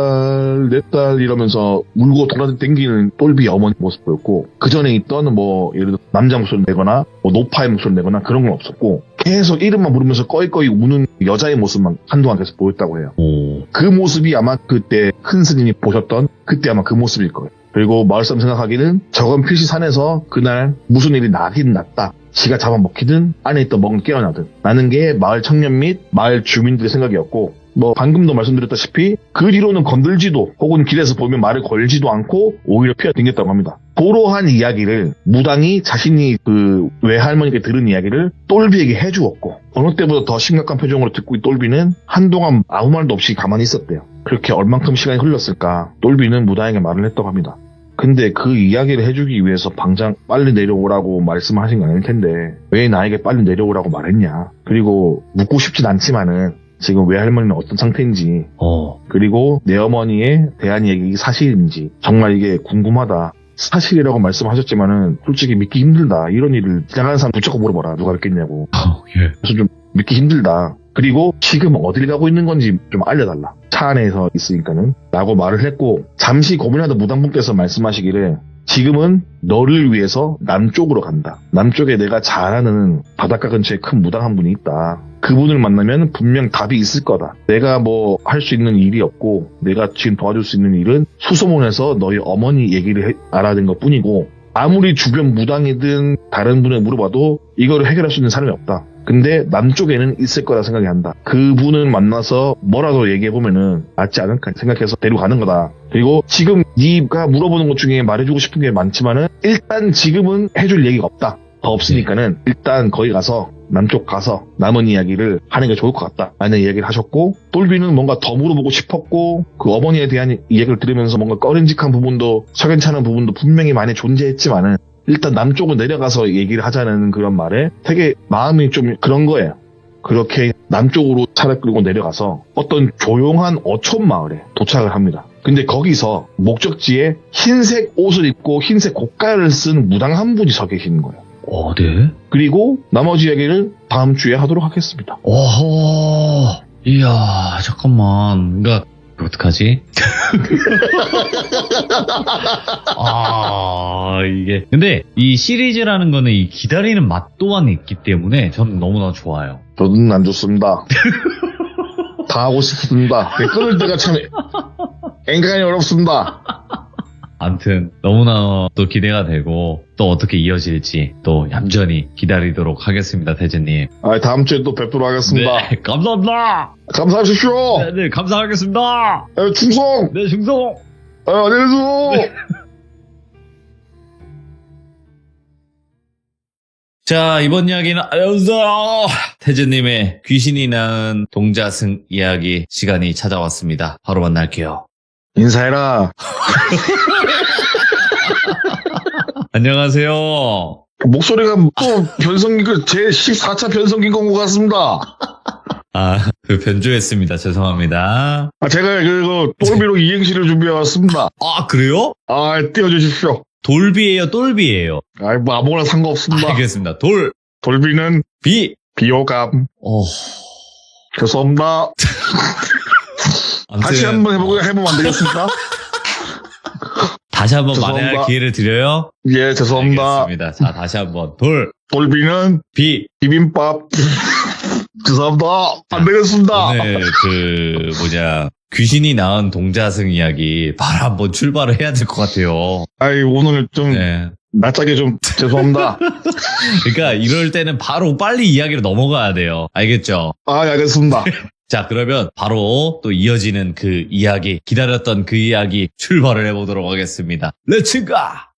딸 이러면서 울고 돌아다니는 똘비 어머니 모습 보였고, 그 전에 있던 뭐 예를 들어 남자 목소리 내거나 뭐 노파의 목소리 내거나 그런 건 없었고, 계속 이름만 부르면서 꺼이꺼이 우는 여자의 모습만 한동안 계속 보였다고 해요. 그 모습이 아마 그때 큰 스님이 보셨던 그때 아마 그 모습일 거예요. 그리고 마을 사람 생각하기는 저건 필시 산에서 그날 무슨 일이 나긴 났다. 지가 잡아먹히든 안에 있던 먹은 깨어나든 라는 게 마을 청년 및 마을 주민들의 생각이었고, 뭐 방금도 말씀드렸다시피 그 뒤로는 건들지도 혹은 길에서 보면 말을 걸지도 않고 오히려 피어댕겼다고 합니다. 고로한 이야기를 무당이 자신이 그 외할머니께 들은 이야기를 똘비에게 해주었고, 어느 때보다 더 심각한 표정으로 듣고 있던 똘비는 한동안 아무 말도 없이 가만히 있었대요. 그렇게 얼만큼 시간이 흘렀을까 똘비는 무당에게 말을 했다고 합니다. 근데 그 이야기를 해주기 위해서 방장 빨리 내려오라고 말씀하신 건 아닐 텐데 왜 나에게 빨리 내려오라고 말했냐. 그리고 묻고 싶진 않지만은 지금 외할머니는 어떤 상태인지, 그리고 내 어머니에 대한 얘기 사실인지 정말 이게 궁금하다. 사실이라고 말씀하셨지만은 솔직히 믿기 힘들다. 이런 일을 지나가는 사람 붙잡고 물어봐라. 누가 믿겠냐고. 예. 그래서 좀 믿기 힘들다. 그리고 지금 어딜 가고 있는 건지 좀 알려달라. 차 안에서 있으니까는. 라고 말을 했고, 잠시 고민하던 무당분께서 말씀하시기를 지금은 너를 위해서 남쪽으로 간다. 남쪽에 내가 잘 아는 바닷가 근처에 큰 무당 한 분이 있다. 그분을 만나면 분명 답이 있을 거다. 내가 뭐 할 수 있는 일이 없고 내가 지금 도와줄 수 있는 일은 수소문해서 너희 어머니 얘기를 알아낸 것 뿐이고, 아무리 주변 무당이든 다른 분에 물어봐도 이거를 해결할 수 있는 사람이 없다. 근데 남쪽에는 있을 거라 생각이 한다. 그분을 만나서 뭐라도 얘기해보면은 낫지 않을까 생각해서 데려가는 거다. 그리고 지금 네가 물어보는 것 중에 말해주고 싶은 게 많지만은 일단 지금은 해줄 얘기가 없다. 더 없으니까는 일단 거기 가서 남쪽 가서 남은 이야기를 하는 게 좋을 것 같다 라는 이야기를 하셨고, 똘비는 뭔가 더 물어보고 싶었고 그 어머니에 대한 이야기를 들으면서 뭔가 꺼림직한 부분도 석연찮은 부분도 분명히 많이 존재했지만은 일단 남쪽으로 내려가서 얘기를 하자는 그런 말에 되게 마음이 좀 그런 거예요. 그렇게 남쪽으로 차를 끌고 내려가서 어떤 조용한 어촌 마을에 도착을 합니다. 근데 거기서 목적지에 흰색 옷을 입고 흰색 고가를 쓴 무당 한 분이 서 계시는 거예요. 네? 그리고 나머지 이야기를 다음 주에 하도록 하겠습니다. 이야, 잠깐만. 그러니까 어떡하지? 이게. 근데 이 시리즈라는 거는 이 기다리는 맛 또한 있기 때문에 저는 너무나 좋아요. 저는 안 좋습니다. 다 하고 싶습니다. 끊을 때가 참 굉장히 어렵습니다. 아무튼 너무나 또 기대가 되고 또 어떻게 이어질지 또 얌전히 기다리도록 하겠습니다, 태진님. 다음 주에 또 뵙도록 하겠습니다. 네, 감사합니다. 감사하십시오. 네, 감사하겠습니다. 충성. 네, 충성. 안녕히 계세요. 네. 자, 이번 이야기는 안녕하세요. 태진님의 귀신이 낳은 동자승 이야기 시간이 찾아왔습니다. 바로 만날게요. 인사해라. 안녕하세요. 목소리가 또 변성기, 제 14차 변성기인 것 같습니다. 그 변조했습니다. 죄송합니다. 제가 그리고 똘비로 이행시를 준비해왔습니다. 그래요? 띄워주십시오. 돌비예요, 똘비예요? 뭐 아무거나 상관없습니다. 알겠습니다. 돌비는 비호감. 죄송합니다. 아무튼, 다시 한번 해보면 안 되겠습니까? 다시 한번 죄송합니다. 만회할 기회를 드려요. 예, 죄송합니다. 알겠습니다. 자, 다시 한번 돌비는 비빔밥. 죄송합니다. 안 되겠습니다. 오늘 귀신이 낳은 동자승 이야기 바로 한번 출발을 해야 될 것 같아요. 아이, 오늘 좀 네. 낯짝게 좀 죄송합니다. 그러니까 이럴 때는 바로 빨리 이야기로 넘어가야 돼요. 알겠죠? 아, 알겠습니다. 자, 그러면 바로 또 이어지는 그 이야기, 기다렸던 그 이야기 출발을 해보도록 하겠습니다. 렛츠가!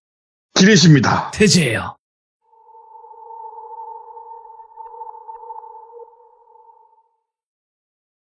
기리십니다. 태재예요.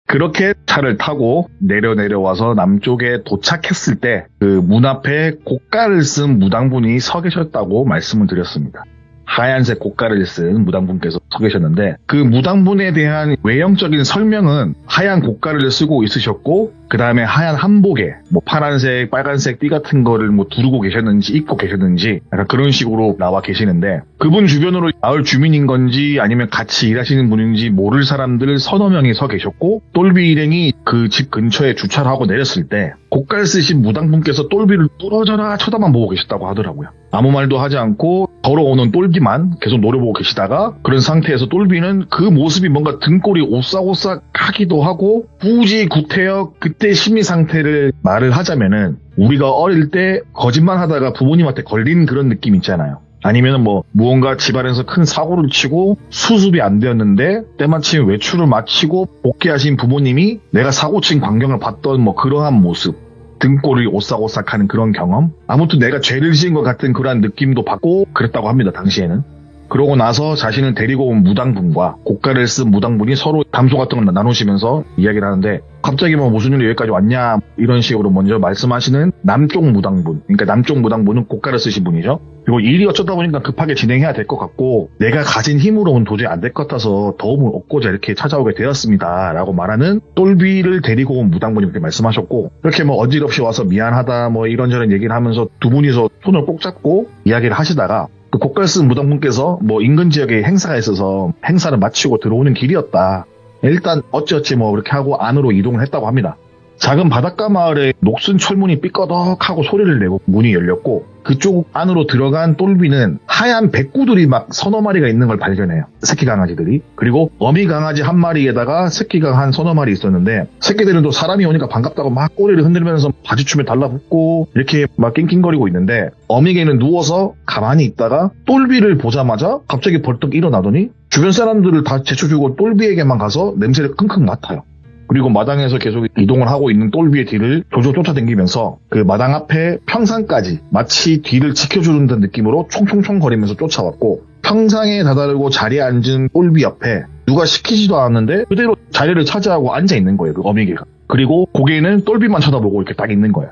그렇게 차를 타고 내려와서 남쪽에 도착했을 때 그 문 앞에 고가를 쓴 무당분이 서 계셨다고 말씀을 드렸습니다. 하얀색 고가를 쓴 무당분께서 서 계셨는데 그 무당분에 대한 외형적인 설명은 하얀 고가를 쓰고 있으셨고 그 다음에 하얀 한복에 뭐 파란색, 빨간색 띠 같은 거를 뭐 두르고 계셨는지 입고 계셨는지 약간 그런 식으로 나와 계시는데 그분 주변으로 마을 주민인 건지 아니면 같이 일하시는 분인지 모를 사람들 서너 명이 서 계셨고 똘비 일행이 그 집 근처에 주차를 하고 내렸을 때 고깔 쓰신 무당분께서 똘비를 뚫어져라 쳐다만 보고 계셨다고 하더라고요. 아무 말도 하지 않고 걸어오는 똘비만 계속 노려보고 계시다가 그런 상태에서 똘비는 그 모습이 뭔가 등골이 오싹오싹하기도 하고 굳이 구태여 그때 심리 상태를 말을 하자면은 우리가 어릴 때 거짓말 하다가 부모님한테 걸린 그런 느낌 있잖아요. 아니면 뭐 무언가 집안에서 큰 사고를 치고 수습이 안 되었는데 때마침 외출을 마치고 복귀하신 부모님이 내가 사고 친 광경을 봤던 뭐 그러한 모습, 등골이 오싹오싹하는 그런 경험, 아무튼 내가 죄를 지은 것 같은 그러한 느낌도 받고 그랬다고 합니다. 당시에는. 그러고 나서 자신을 데리고 온 무당분과 고가를 쓴 무당분이 서로 담소 같은 걸 나누시면서 이야기를 하는데 갑자기 뭐 무슨 일이 여기까지 왔냐 이런 식으로 먼저 말씀하시는 남쪽 무당분, 그러니까 남쪽 무당분은 고가를 쓰신 분이죠. 그리고 일이 어쩌다 보니까 급하게 진행해야 될 것 같고 내가 가진 힘으로는 도저히 안 될 것 같아서 도움을 얻고자 이렇게 찾아오게 되었습니다 라고 말하는 똘비를 데리고 온 무당분이 그렇게 말씀하셨고 그렇게 뭐 어지럽이 와서 미안하다 뭐 이런저런 얘기를 하면서 두 분이서 손을 꼭 잡고 이야기를 하시다가 그 고깔 쓴 무당분께서 뭐 인근 지역에 행사가 있어서 행사를 마치고 들어오는 길이었다. 일단 어찌어찌 뭐 그렇게 하고 안으로 이동을 했다고 합니다. 작은 바닷가 마을에 녹슨 철문이 삐꺼덕하고 소리를 내고 문이 열렸고 그쪽 안으로 들어간 똘비는 하얀 백구들이 막 서너 마리가 있는 걸 발견해요. 새끼 강아지들이. 그리고 어미 강아지 한 마리에다가 새끼가 한 서너 마리 있었는데 새끼들은 또 사람이 오니까 반갑다고 막 꼬리를 흔들면서 바지춤에 달라붙고 이렇게 막 낑낑거리고 있는데 어미개는 누워서 가만히 있다가 똘비를 보자마자 갑자기 벌떡 일어나더니 주변 사람들을 다 제쳐주고 똘비에게만 가서 냄새를 킁킁 맡아요. 그리고 마당에서 계속 이동을 하고 있는 똘비의 뒤를 조조 쫓아다니면서 그 마당 앞에 평상까지 마치 뒤를 지켜주는 듯한 느낌으로 총총총 거리면서 쫓아왔고 평상에 다다르고 자리에 앉은 똘비 옆에 누가 시키지도 않았는데 그대로 자리를 차지하고 앉아있는 거예요. 그 어미개가. 그리고 고개는 똘비만 쳐다보고 이렇게 딱 있는 거예요.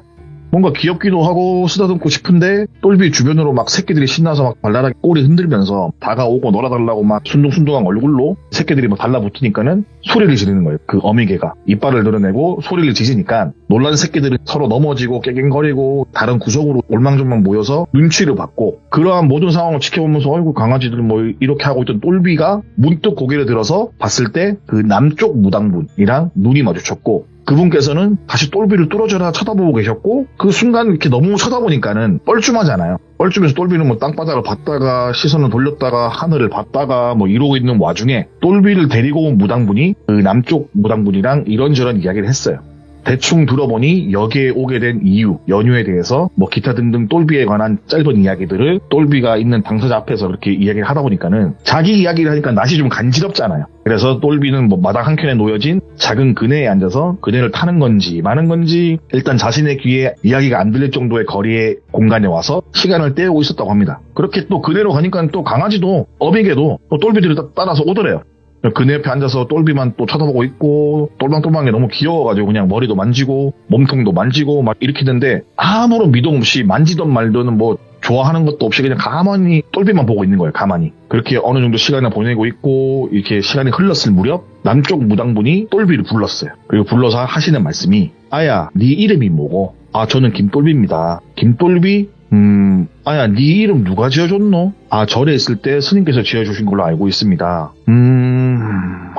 뭔가 귀엽기도 하고 쓰다듬고 싶은데 똘비 주변으로 막 새끼들이 신나서 막 발랄하게 꼬리 흔들면서 다가오고 놀아달라고 막 순둥순둥한 얼굴로 새끼들이 막 달라붙으니까는 소리를 지르는 거예요. 그 어미개가 이빨을 드러내고 소리를 지르니까 놀란 새끼들은 서로 넘어지고 깨갱거리고 다른 구석으로 올망졸망 모여서 눈치를 받고 그러한 모든 상황을 지켜보면서 어이구 강아지들 뭐 이렇게 하고 있던 똘비가 문득 고개를 들어서 봤을 때 그 남쪽 무당분이랑 눈이 마주쳤고 그분께서는 다시 똘비를 뚫어져라 쳐다보고 계셨고 그 순간 이렇게 너무 쳐다보니까는 뻘쭘하잖아요. 뻘쭘해서 똘비는 뭐 땅바닥을 봤다가 시선을 돌렸다가 하늘을 봤다가 뭐 이러고 있는 와중에 똘비를 데리고 온 무당분이 그 남쪽 무당분이랑 이런저런 이야기를 했어요. 대충 들어보니 여기에 오게 된 이유, 연유에 대해서 뭐 기타 등등 똘비에 관한 짧은 이야기들을 똘비가 있는 당사자 앞에서 그렇게 이야기를 하다 보니까는 자기 이야기를 하니까 낯이 좀 간지럽잖아요. 그래서 똘비는 뭐 마당 한켠에 놓여진 작은 그네에 앉아서 그네를 타는 건지 마는 건지 일단 자신의 귀에 이야기가 안 들릴 정도의 거리의 공간에 와서 시간을 때우고 있었다고 합니다. 그렇게 또 그네로 가니까 또 강아지도 어미개도 또 똘비들을 따라서 오더래요. 그네 옆에 앉아서 똘비만 또 쳐다보고 있고 똘방똘방이 너무 귀여워가지고 그냥 머리도 만지고 몸통도 만지고 막 일으키는데 아무런 미동 없이 만지던 말든 뭐 좋아하는 것도 없이 그냥 가만히 똘비만 보고 있는 거예요. 가만히. 그렇게 어느 정도 시간을 보내고 있고 이렇게 시간이 흘렀을 무렵 남쪽 무당분이 똘비를 불렀어요. 그리고 불러서 하시는 말씀이 아야 네 이름이 뭐고? 아 저는 김똘비입니다. 김똘비? 아야 네 이름 누가 지어줬노? 아 절에 있을 때 스님께서 지어주신 걸로 알고 있습니다.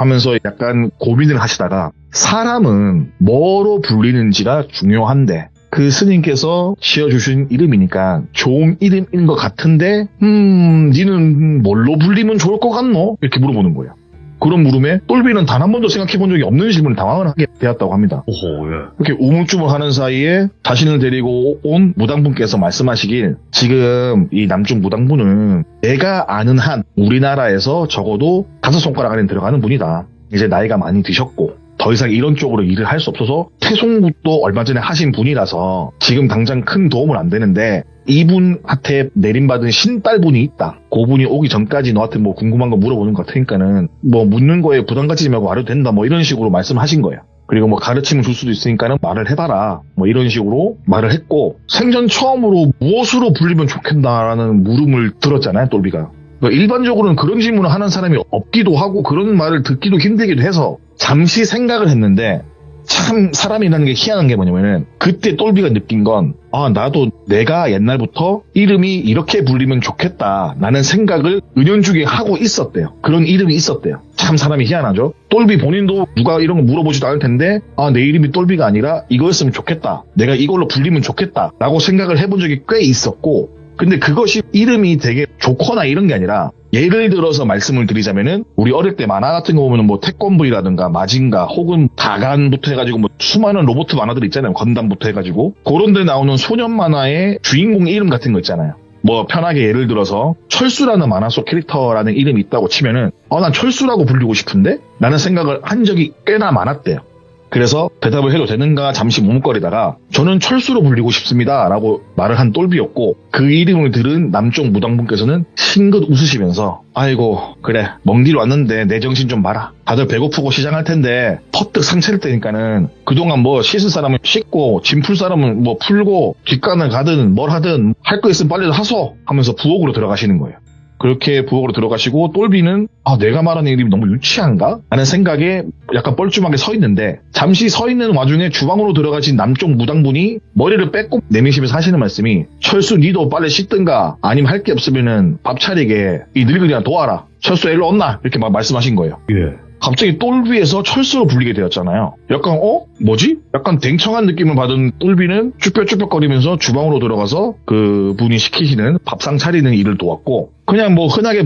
하면서 약간 고민을 하시다가 사람은 뭐로 불리는지가 중요한데 그 스님께서 지어주신 이름이니까 좋은 이름인 것 같은데 니는 뭘로 불리면 좋을 것 같노? 이렇게 물어보는 거예요. 그런 물음에 똘비는 단 한 번도 생각해 본 적이 없는 질문을 당황을 하게 되었다고 합니다. 오호, 예. 이렇게 우물쭈물하는 사이에 자신을 데리고 온 무당분께서 말씀하시길 지금 이 남쪽 무당분은 내가 아는 한 우리나라에서 적어도 5손가락 안에 들어가는 분이다. 이제 나이가 많이 드셨고 더 이상 이런 쪽으로 일을 할 수 없어서 태송굿도 얼마 전에 하신 분이라서 지금 당장 큰 도움은 안 되는데 이분한테 내림받은 신딸분이 있다. 그분이 오기 전까지 너한테 뭐 궁금한 거 물어보는 것 같으니까는 뭐 묻는 거에 부담 갖지 말고 말해도 된다. 뭐 이런 식으로 말씀하신 거예요. 그리고 뭐 가르침을 줄 수도 있으니까는 말을 해봐라. 뭐 이런 식으로 말을 했고 생전 처음으로 무엇으로 불리면 좋겠다라는 물음을 들었잖아요. 똘비가. 그러니까 일반적으로는 그런 질문을 하는 사람이 없기도 하고 그런 말을 듣기도 힘들기도 해서 잠시 생각을 했는데 참 사람이라는 게 희한한 게 뭐냐면은 그때 똘비가 느낀 건 나도 내가 옛날부터 이름이 이렇게 불리면 좋겠다 라는 생각을 은연중에 하고 있었대요. 그런 이름이 있었대요. 참 사람이 희한하죠. 똘비 본인도 누가 이런 거 물어보지도 않을 텐데 내 이름이 똘비가 아니라 이거였으면 좋겠다. 내가 이걸로 불리면 좋겠다 라고 생각을 해본 적이 꽤 있었고 근데 그것이 이름이 되게 좋거나 이런 게 아니라 예를 들어서 말씀을 드리자면은 우리 어릴 때 만화 같은 거 보면은 뭐 태권브이라든가 마징가 혹은 다간부터 해가지고 뭐 수많은 로봇 만화들 있잖아요. 건담부터 해가지고 그런 데 나오는 소년 만화의 주인공 이름 같은 거 있잖아요. 뭐 편하게 예를 들어서 철수라는 만화 속 캐릭터라는 이름이 있다고 치면은 난 철수라고 불리고 싶은데? 라는 생각을 한 적이 꽤나 많았대요. 그래서 대답을 해도 되는가 잠시 머뭇거리다가 저는 철수로 불리고 싶습니다 라고 말을 한 똘비였고 그 이름을 들은 남쪽 무당분께서는 싱긋 웃으시면서 아이고 그래 먼 길 왔는데 내 정신 좀 봐라. 다들 배고프고 시장할 텐데 퍼뜩 상체를 떼니까는 그동안 뭐 씻을 사람은 씻고 짐 풀 사람은 뭐 풀고 뒷간을 가든 뭘 하든 할 거 있으면 빨리 하소 하면서 부엌으로 들어가시는 거예요. 그렇게 부엌으로 들어가시고 똘비는 내가 말하는 이름이 너무 유치한가? 하는 생각에 약간 뻘쭘하게 서 있는데 잠시 서 있는 와중에 주방으로 들어가신 남쪽 무당분이 머리를 빼고 내미시면서 하시는 말씀이 철수 니도 빨리 씻든가 아니면 할 게 없으면은 밥 차리게 이 늙은이나 도와라. 철수 일로 온나? 이렇게 막 말씀하신 거예요. 예. 갑자기 똘비에서 철수로 불리게 되었잖아요. 약간 뭐지? 약간 댕청한 느낌을 받은 똘비는 쭈뼛쭈뼛거리면서 주방으로 들어가서 그 분이 시키시는 밥상 차리는 일을 도왔고 그냥 뭐 흔하게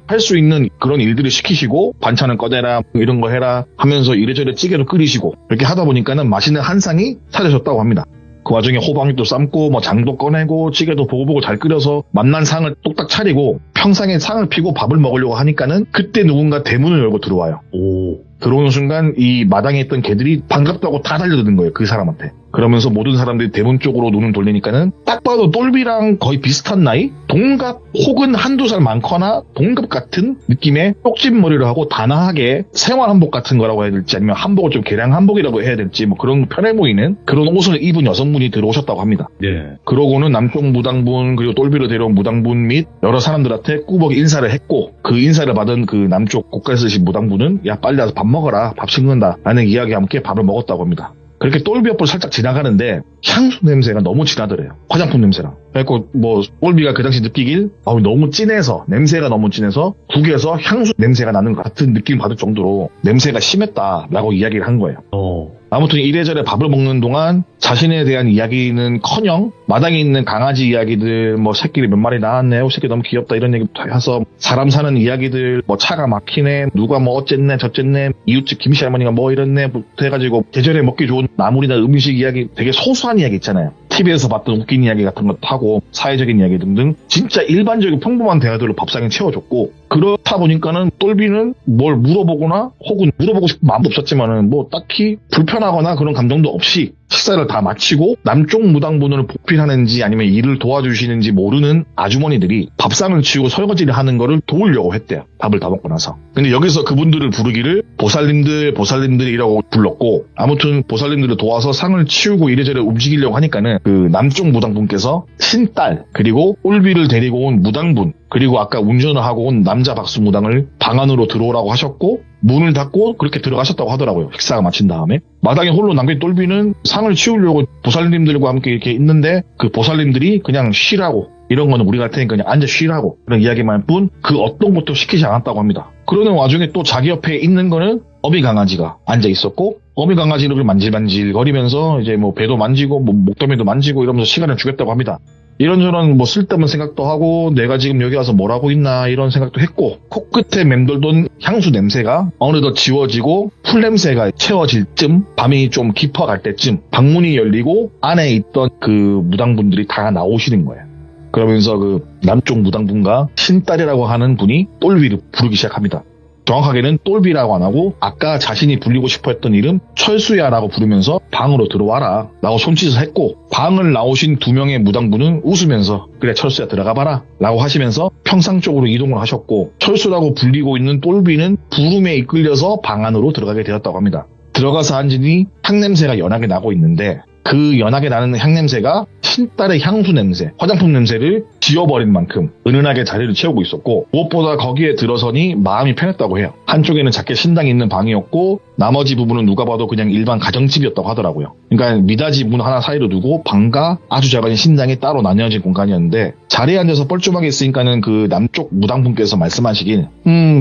할 수 있는 그런 일들을 시키시고 반찬을 꺼내라 이런 거 해라 하면서 이래저래 찌개도 끓이시고 이렇게 하다 보니까는 맛있는 한 상이 차려졌다고 합니다. 그 와중에 호박잎도 삶고 뭐 장도 꺼내고 찌개도 보고보고 잘 끓여서 맛난 상을 뚝딱 차리고 평상에 상을 피고 밥을 먹으려고 하니까는 그때 누군가 대문을 열고 들어와요. 들어오는 순간 이 마당에 있던 개들이 반갑다고 다 달려드는 거예요. 그 사람한테. 그러면서 모든 사람들이 대문 쪽으로 눈을 돌리니까는 딱 봐도 똘비랑 거의 비슷한 나이? 동갑 혹은 한두 살 많거나 동갑 같은 느낌의 쪽집 머리를 하고 단아하게 생활 한복 같은 거라고 해야 될지 아니면 한복을 좀 개량 한복이라고 해야 될지 뭐 그런 편해 보이는 그런 옷을 입은 여성분이 들어오셨다고 합니다. 예. 그러고는 남쪽 무당분 그리고 똘비로 데려온 무당분 및 여러 사람들한테 꾸벅 인사를 했고 그 인사를 받은 그 남쪽 고깔 쓰신 무당분은 야 빨리 와서 밥 먹어라 밥 식는다 라는 이야기와 함께 밥을 먹었다고 합니다. 그렇게 똘비 옆을 살짝 지나가는데 향수 냄새가 너무 진하더래요. 화장품 냄새랑. 그래갖고 뭐 똘비가 그 당시 느끼길 너무 진해서 냄새가 너무 진해서 국에서 향수 냄새가 나는 것 같은 느낌을 받을 정도로 냄새가 심했다라고 이야기를 한 거예요. 아무튼 이래저래 밥을 먹는 동안 자신에 대한 이야기는커녕 마당에 있는 강아지 이야기들 뭐 새끼를 몇 마리 낳았네 새끼 너무 귀엽다 이런 얘기부터 해서 사람 사는 이야기들 뭐 차가 막히네 누가 뭐 어쨌네 저쨌네 이웃집 김씨 할머니가 뭐 이랬네 부터 해가지고 계절에 먹기 좋은 나물이나 음식 이야기 되게 소소한 이야기 있잖아요. TV에서 봤던 웃긴 이야기 같은 것도 하고 사회적인 이야기 등등 진짜 일반적인 평범한 대화들로 밥상에 채워줬고 그렇다 보니까는 똘비는 뭘 물어보거나 혹은 물어보고 싶은 마음도 없었지만은 뭐 딱히 불편하거나 그런 감정도 없이 식사를 다 마치고 남쪽 무당분을 보필하는지 아니면 일을 도와주시는지 모르는 아주머니들이 밥상을 치우고 설거지를 하는 거를 도우려고 했대요. 밥을 다 먹고 나서. 근데 여기서 그분들을 부르기를 보살님들이라고 불렀고 아무튼 보살님들을 도와서 상을 치우고 이래저래 움직이려고 하니까는 그 남쪽 무당분께서 신딸 그리고 똘비를 데리고 온 무당분 그리고 아까 운전을 하고 온 남자 박수 무당을 방 안으로 들어오라고 하셨고 문을 닫고 그렇게 들어가셨다고 하더라고요. 식사가 마친 다음에. 마당에 홀로 남긴 똘비는 상을 치우려고 보살님들과 함께 이렇게 있는데 그 보살님들이 그냥 쉬라고 이런 거는 우리가 할 테니까 그냥 앉아 쉬라고 그런 이야기만 할 뿐 그 어떤 것도 시키지 않았다고 합니다. 그러는 와중에 또 자기 옆에 있는 거는 어미 강아지가 앉아 있었고, 어미 강아지를 만질만질 거리면서 이제 뭐 배도 만지고 뭐 목덜미도 만지고 이러면서 시간을 주겠다고 합니다. 이런저런 뭐 쓸데없는 생각도 하고, 내가 지금 여기 와서 뭘 하고 있나 이런 생각도 했고, 코끝에 맴돌던 향수 냄새가 어느덧 지워지고 풀 냄새가 채워질 쯤, 밤이 좀 깊어갈 때쯤 방문이 열리고 안에 있던 그 무당분들이 다 나오시는 거예요. 그러면서 그 남쪽 무당분과 신딸이라고 하는 분이 똘비를 부르기 시작합니다. 정확하게는 똘비라고 안 하고 아까 자신이 불리고 싶어 했던 이름 철수야라고 부르면서 방으로 들어와라 라고 손짓을 했고, 방을 나오신 두 명의 무당분은 웃으면서 그래 철수야 들어가 봐라 라고 하시면서 평상 쪽으로 이동을 하셨고, 철수라고 불리고 있는 똘비는 부름에 이끌려서 방 안으로 들어가게 되었다고 합니다. 들어가서 앉으니 향냄새가 연하게 나고 있는데, 그 연하게 나는 향냄새가 신딸의 향수 냄새, 화장품 냄새를 지워버린 만큼 은은하게 자리를 채우고 있었고, 무엇보다 거기에 들어서니 마음이 편했다고 해요. 한쪽에는 작게 신당이 있는 방이었고, 나머지 부분은 누가 봐도 그냥 일반 가정집이었다고 하더라고요. 그러니까 미닫이 문 하나 사이로 두고 방과 아주 작은 신당이 따로 나뉘어진 공간이었는데, 자리에 앉아서 뻘쭘하게 있으니까는 그 남쪽 무당분께서 말씀하시길,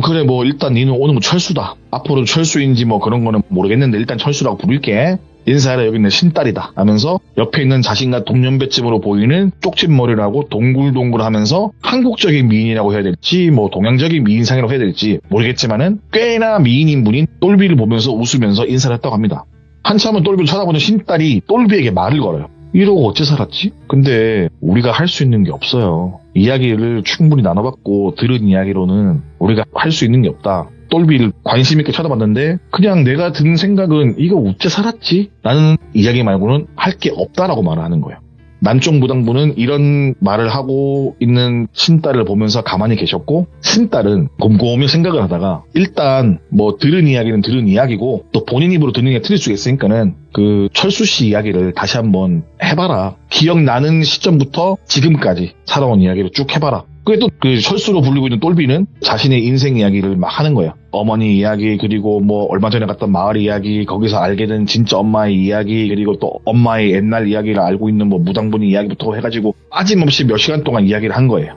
그래 뭐 일단 니는 오늘 뭐 철수다, 앞으로 철수인지 뭐 그런 거는 모르겠는데 일단 철수라고 부를게, 인사해라, 여기 내 신딸이다 하면서 옆에 있는 자신과 동년배쯤으로 보이는 쪽집머리라고 동글동글하면서 한국적인 미인이라고 해야 될지 뭐 동양적인 미인상이라고 해야 될지 모르겠지만은 꽤나 미인인 분인 똘비를 보면서 웃으면서 인사를 했다고 합니다. 한참은 똘비를 쳐다보는 신딸이 똘비에게 말을 걸어요. 이러고 어째 살았지? 근데 우리가 할 수 있는 게 없어요. 이야기를 충분히 나눠봤고 들은 이야기로는 우리가 할 수 있는 게 없다. 똘비를 관심 있게 쳐다봤는데 그냥 내가 든 생각은 이거 어째 살았지? 라는 이야기 말고는 할 게 없다라고 말을 하는 거예요. 남쪽 무당분은 이런 말을 하고 있는 신딸을 보면서 가만히 계셨고, 신딸은 곰곰이 생각을 하다가 일단 뭐 들은 이야기는 들은 이야기고 또 본인 입으로 듣는 게 틀릴 수 있으니까는 그 철수 씨 이야기를 다시 한번 해봐라. 기억나는 시점부터 지금까지 살아온 이야기를 쭉 해봐라. 그게 또 그 철수로 불리고 있는 똘비는 자신의 인생 이야기를 막 하는 거예요. 어머니 이야기, 그리고 뭐 얼마 전에 갔던 마을 이야기, 거기서 알게 된 진짜 엄마의 이야기, 그리고 또 엄마의 옛날 이야기를 알고 있는 뭐 무당분의 이야기부터 해가지고 빠짐없이 몇 시간 동안 이야기를 한 거예요.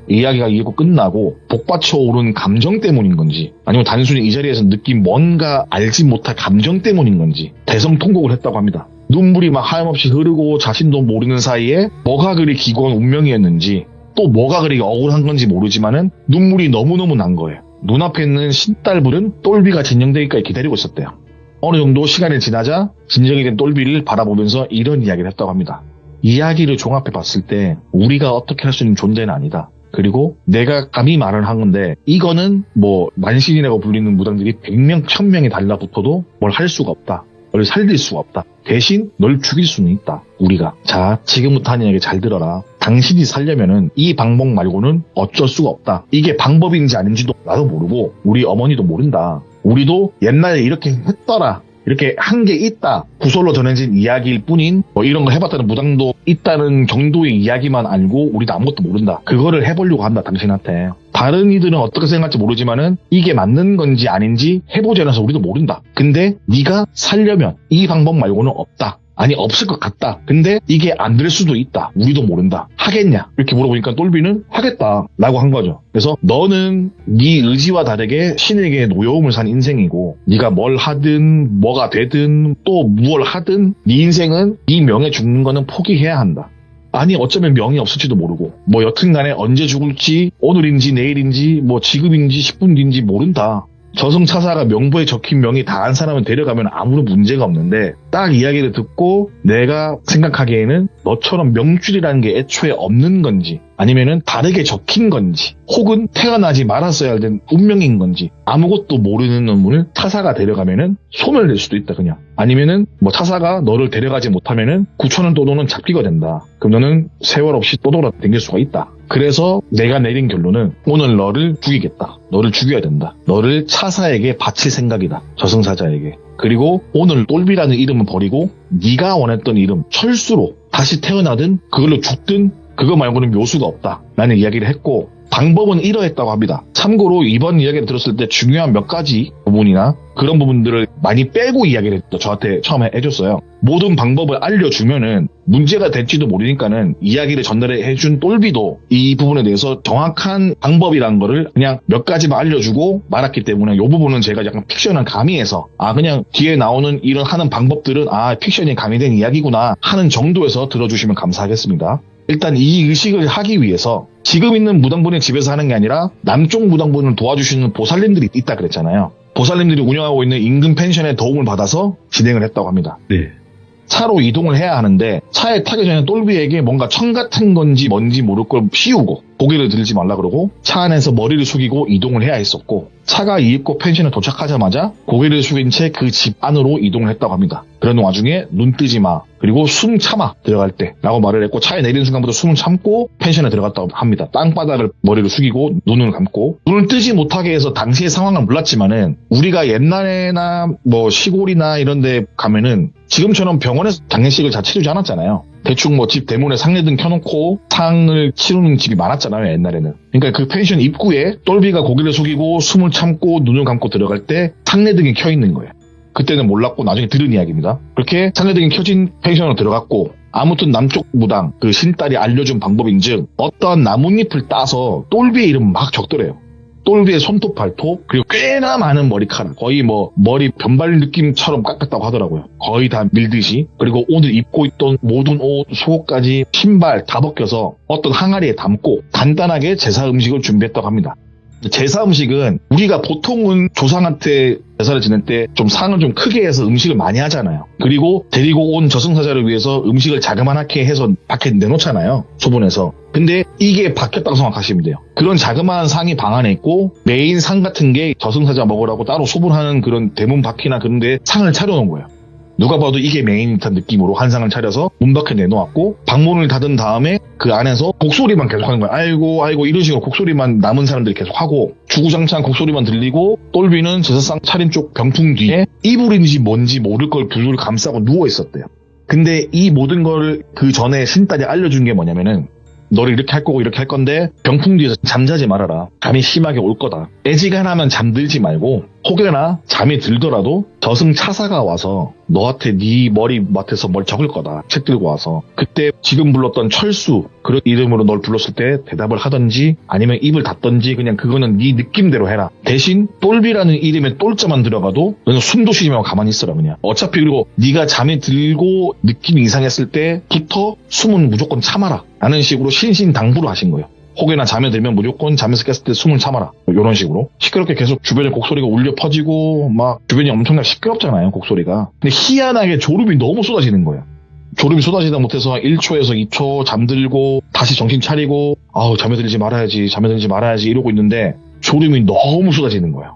이야기가 이고 끝나고 복받쳐 오른 감정 때문인 건지, 아니면 단순히 이 자리에서 느낀 뭔가 알지 못할 감정 때문인 건지 대성통곡을 했다고 합니다. 눈물이 막 하염없이 흐르고 자신도 모르는 사이에 뭐가 그리 기구한 운명이었는지 또 뭐가 그리 억울한 건지 모르지만은 눈물이 너무너무 난 거예요. 눈앞에 있는 신딸불은 똘비가 진정되기까지 기다리고 있었대요. 어느 정도 시간이 지나자 진정이 된 똘비를 바라보면서 이런 이야기를 했다고 합니다. 이야기를 종합해 봤을 때 우리가 어떻게 할 수 있는 존재는 아니다. 그리고 내가 감히 말을 한 건데 이거는 뭐 만신이라고 불리는 무당들이 100명 1000명이 달라붙어도 뭘 할 수가 없다. 널 살릴 수가 없다. 대신 널 죽일 수는 있다. 우리가. 자, 지금부터 하는 이야기 잘 들어라. 당신이 살려면은 이 방법 말고는 어쩔 수가 없다. 이게 방법인지 아닌지도 나도 모르고 우리 어머니도 모른다. 우리도 옛날에 이렇게 했더라. 이렇게 한 게 있다. 구설로 전해진 이야기일 뿐인 뭐 이런 거 해봤다는 무당도 있다는 정도의 이야기만 알고 우리도 아무것도 모른다. 그거를 해보려고 한다, 당신한테. 다른 이들은 어떻게 생각할지 모르지만은 이게 맞는 건지 아닌지 해보지 않아서 우리도 모른다. 근데 네가 살려면 이 방법 말고는 없다. 아니 없을 것 같다. 근데 이게 안 될 수도 있다. 우리도 모른다. 하겠냐? 이렇게 물어보니까 똘비는 하겠다 라고 한 거죠. 그래서 너는 네 의지와 다르게 신에게 노여움을 산 인생이고 네가 뭘 하든 뭐가 되든 또 무얼 하든 네 인생은 네 명예 죽는 거는 포기해야 한다. 아니 어쩌면 명이 없을지도 모르고 뭐 여튼간에 언제 죽을지 오늘인지 내일인지 뭐 지금인지 10분 뒤인지 모른다. 저승차사가 명부에 적힌 명이 다 한 사람을 데려가면 아무런 문제가 없는데 딱 이야기를 듣고 내가 생각하기에는 너처럼 명줄이라는 게 애초에 없는 건지 아니면은 다르게 적힌 건지 혹은 태어나지 말았어야 할 운명인 건지 아무것도 모르는 놈을 차사가 데려가면은 소멸될 수도 있다. 그냥 아니면은 뭐 차사가 너를 데려가지 못하면은 9,000원 또도는 잡기가 된다. 그럼 너는 세월 없이 또 돌아다닐 수가 있다. 그래서 내가 내린 결론은 오늘 너를 죽이겠다. 너를 죽여야 된다. 너를 차사에게 바칠 생각이다. 저승사자에게. 그리고 오늘 똘비라는 이름은 버리고 네가 원했던 이름 철수로 다시 태어나든 그걸로 죽든 그거 말고는 묘수가 없다 라는 이야기를 했고, 방법은 이러했다고 합니다. 참고로 이번 이야기를 들었을 때 중요한 몇 가지 부분이나 그런 부분들을 많이 빼고 이야기를 저한테 처음에 해줬어요. 모든 방법을 알려주면은 문제가 될지도 모르니까는 이야기를 전달해준 똘비도 이 부분에 대해서 정확한 방법이란 거를 그냥 몇 가지만 알려주고 말았기 때문에 이 부분은 제가 약간 픽션을 가미해서 그냥 뒤에 나오는 이런 하는 방법들은 픽션이 가미된 이야기구나 하는 정도에서 들어주시면 감사하겠습니다. 일단 이 의식을 하기 위해서 지금 있는 무당분의 집에서 하는 게 아니라 남쪽 무당분을 도와주시는 보살님들이 있다 그랬잖아요. 보살님들이 운영하고 있는 임금 펜션의 도움을 받아서 진행을 했다고 합니다. 네. 차로 이동을 해야 하는데 차에 타기 전에 똘비에게 뭔가 청 같은 건지 뭔지 모를 걸 씌우고 고개를 들지 말라 그러고 차 안에서 머리를 숙이고 이동을 해야 했었고 차가 이윽고 펜션에 도착하자마자 고개를 숙인 채 그 집 안으로 이동을 했다고 합니다. 그러는 와중에 눈 뜨지 마 그리고 숨 참아 들어갈 때 라고 말을 했고 차에 내리는 순간부터 숨을 참고 펜션에 들어갔다고 합니다. 땅바닥을 머리를 숙이고 눈을 감고 눈을 뜨지 못하게 해서 당시의 상황은 몰랐지만은 우리가 옛날에나 뭐 시골이나 이런 데 가면은 지금처럼 병원에서 장례식을 다 치르지 않았잖아요. 대충 뭐 집 대문에 상례등 켜놓고 상을 치르는 집이 많았잖아요, 옛날에는. 그러니까 그 펜션 입구에 똘비가 고개를 숙이고 숨을 참고 눈을 감고 들어갈 때 상례등이 켜 있는 거예요. 그때는 몰랐고 나중에 들은 이야기입니다. 그렇게 상례등이 켜진 펜션으로 들어갔고 아무튼 남쪽 무당 그 신딸이 알려준 방법인즉 어떤 나뭇잎을 따서 똘비의 이름을 막 적더래요. 똘비의 손톱, 발톱, 그리고 꽤나 많은 머리카락, 거의 뭐 머리 변발 느낌처럼 깎았다고 하더라고요. 거의 다 밀듯이. 그리고 오늘 입고 있던 모든 옷, 속옷까지 신발 다 벗겨서 어떤 항아리에 담고 간단하게 제사 음식을 준비했다고 합니다. 제사 음식은 우리가 보통은 조상한테 제사를 지낼 때 좀 상을 좀 크게 해서 음식을 많이 하잖아요. 그리고 데리고 온 저승사자를 위해서 음식을 자그마하게 해서 밖에 내놓잖아요. 소분해서. 근데 이게 바뀌었다고 생각하시면 돼요. 그런 자그마한 상이 방 안에 있고 메인 상 같은 게 저승사자 먹으라고 따로 소분하는 그런 대문 밖이나 그런 데 상을 차려놓은 거예요. 누가 봐도 이게 메인 듯한 느낌으로 한 상을 차려서 문 밖에 내놓았고 방문을 닫은 다음에 그 안에서 곡소리만 계속 하는 거예요. 아이고 아이고 이런 식으로 곡소리만 남은 사람들이 계속 하고 주구장창 곡소리만 들리고 똘비는 제사상 차린 쪽 병풍 뒤에 이불인지 뭔지 모를 걸 불을 감싸고 누워 있었대요. 근데 이 모든 걸 그 전에 신딸이 알려준 게 뭐냐면은 너를 이렇게 할 거고 이렇게 할 건데 병풍 뒤에서 잠자지 말아라. 잠이 심하게 올 거다. 애지간하면 잠들지 말고 혹여나 잠이 들더라도 저승차사가 와서 너한테 네 머리맡에서 뭘 적을 거다. 책 들고 와서. 그때 지금 불렀던 철수 그런 이름으로 널 불렀을 때 대답을 하든지 아니면 입을 닫든지 그냥 그거는 네 느낌대로 해라. 대신 똘비라는 이름에 똘자만 들어가도 너는 숨도 쉬지 말고 가만히 있어라 그냥. 어차피 그리고 네가 잠이 들고 느낌이 이상했을 때부터 숨은 무조건 참아라. 라는 식으로 신신당부를 하신 거예요. 혹여나 잠에 들면 무조건 잠에서 깼을 때 숨을 참아라. 이런 식으로. 시끄럽게 계속 주변에 곡소리가 울려 퍼지고 막 주변이 엄청나게 시끄럽잖아요. 곡소리가. 근데 희한하게 졸음이 너무 쏟아지는 거예요. 졸음이 쏟아지다 못해서 1초에서 2초 잠들고 다시 정신 차리고 잠에 들지 말아야지 잠에 들지 말아야지 이러고 있는데 졸음이 너무 쏟아지는 거예요.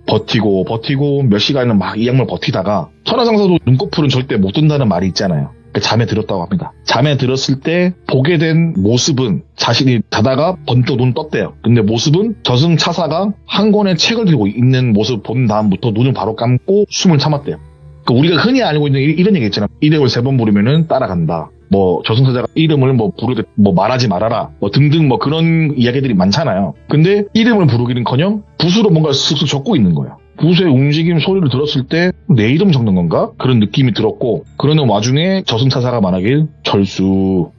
버티고 몇 시간은 막 이 약물 버티다가 천하장사도 눈꺼풀은 절대 못 든다는 말이 있잖아요. 잠에 들었다고 합니다. 잠에 들었을 때 보게 된 모습은 자신이 자다가 번쩍 눈 떴대요. 근데 모습은 저승차사가 한 권의 책을 들고 있는 모습을 본 다음부터 눈을 바로 감고 숨을 참았대요. 그러니까 우리가 흔히 알고 있는 이런 얘기 있잖아요. 이름을 3번 부르면은 따라간다. 뭐 저승사자가 이름을 뭐 부르되 뭐 말하지 말아라. 뭐 등등 뭐 그런 이야기들이 많잖아요. 근데 이름을 부르기는커녕 붓으로 뭔가 쓱쓱 적고 있는 거예요. 붓의 움직임 소리를 들었을 때 내 이름 적는 건가? 그런 느낌이 들었고 그러는 와중에 저승차사가 말하길 철수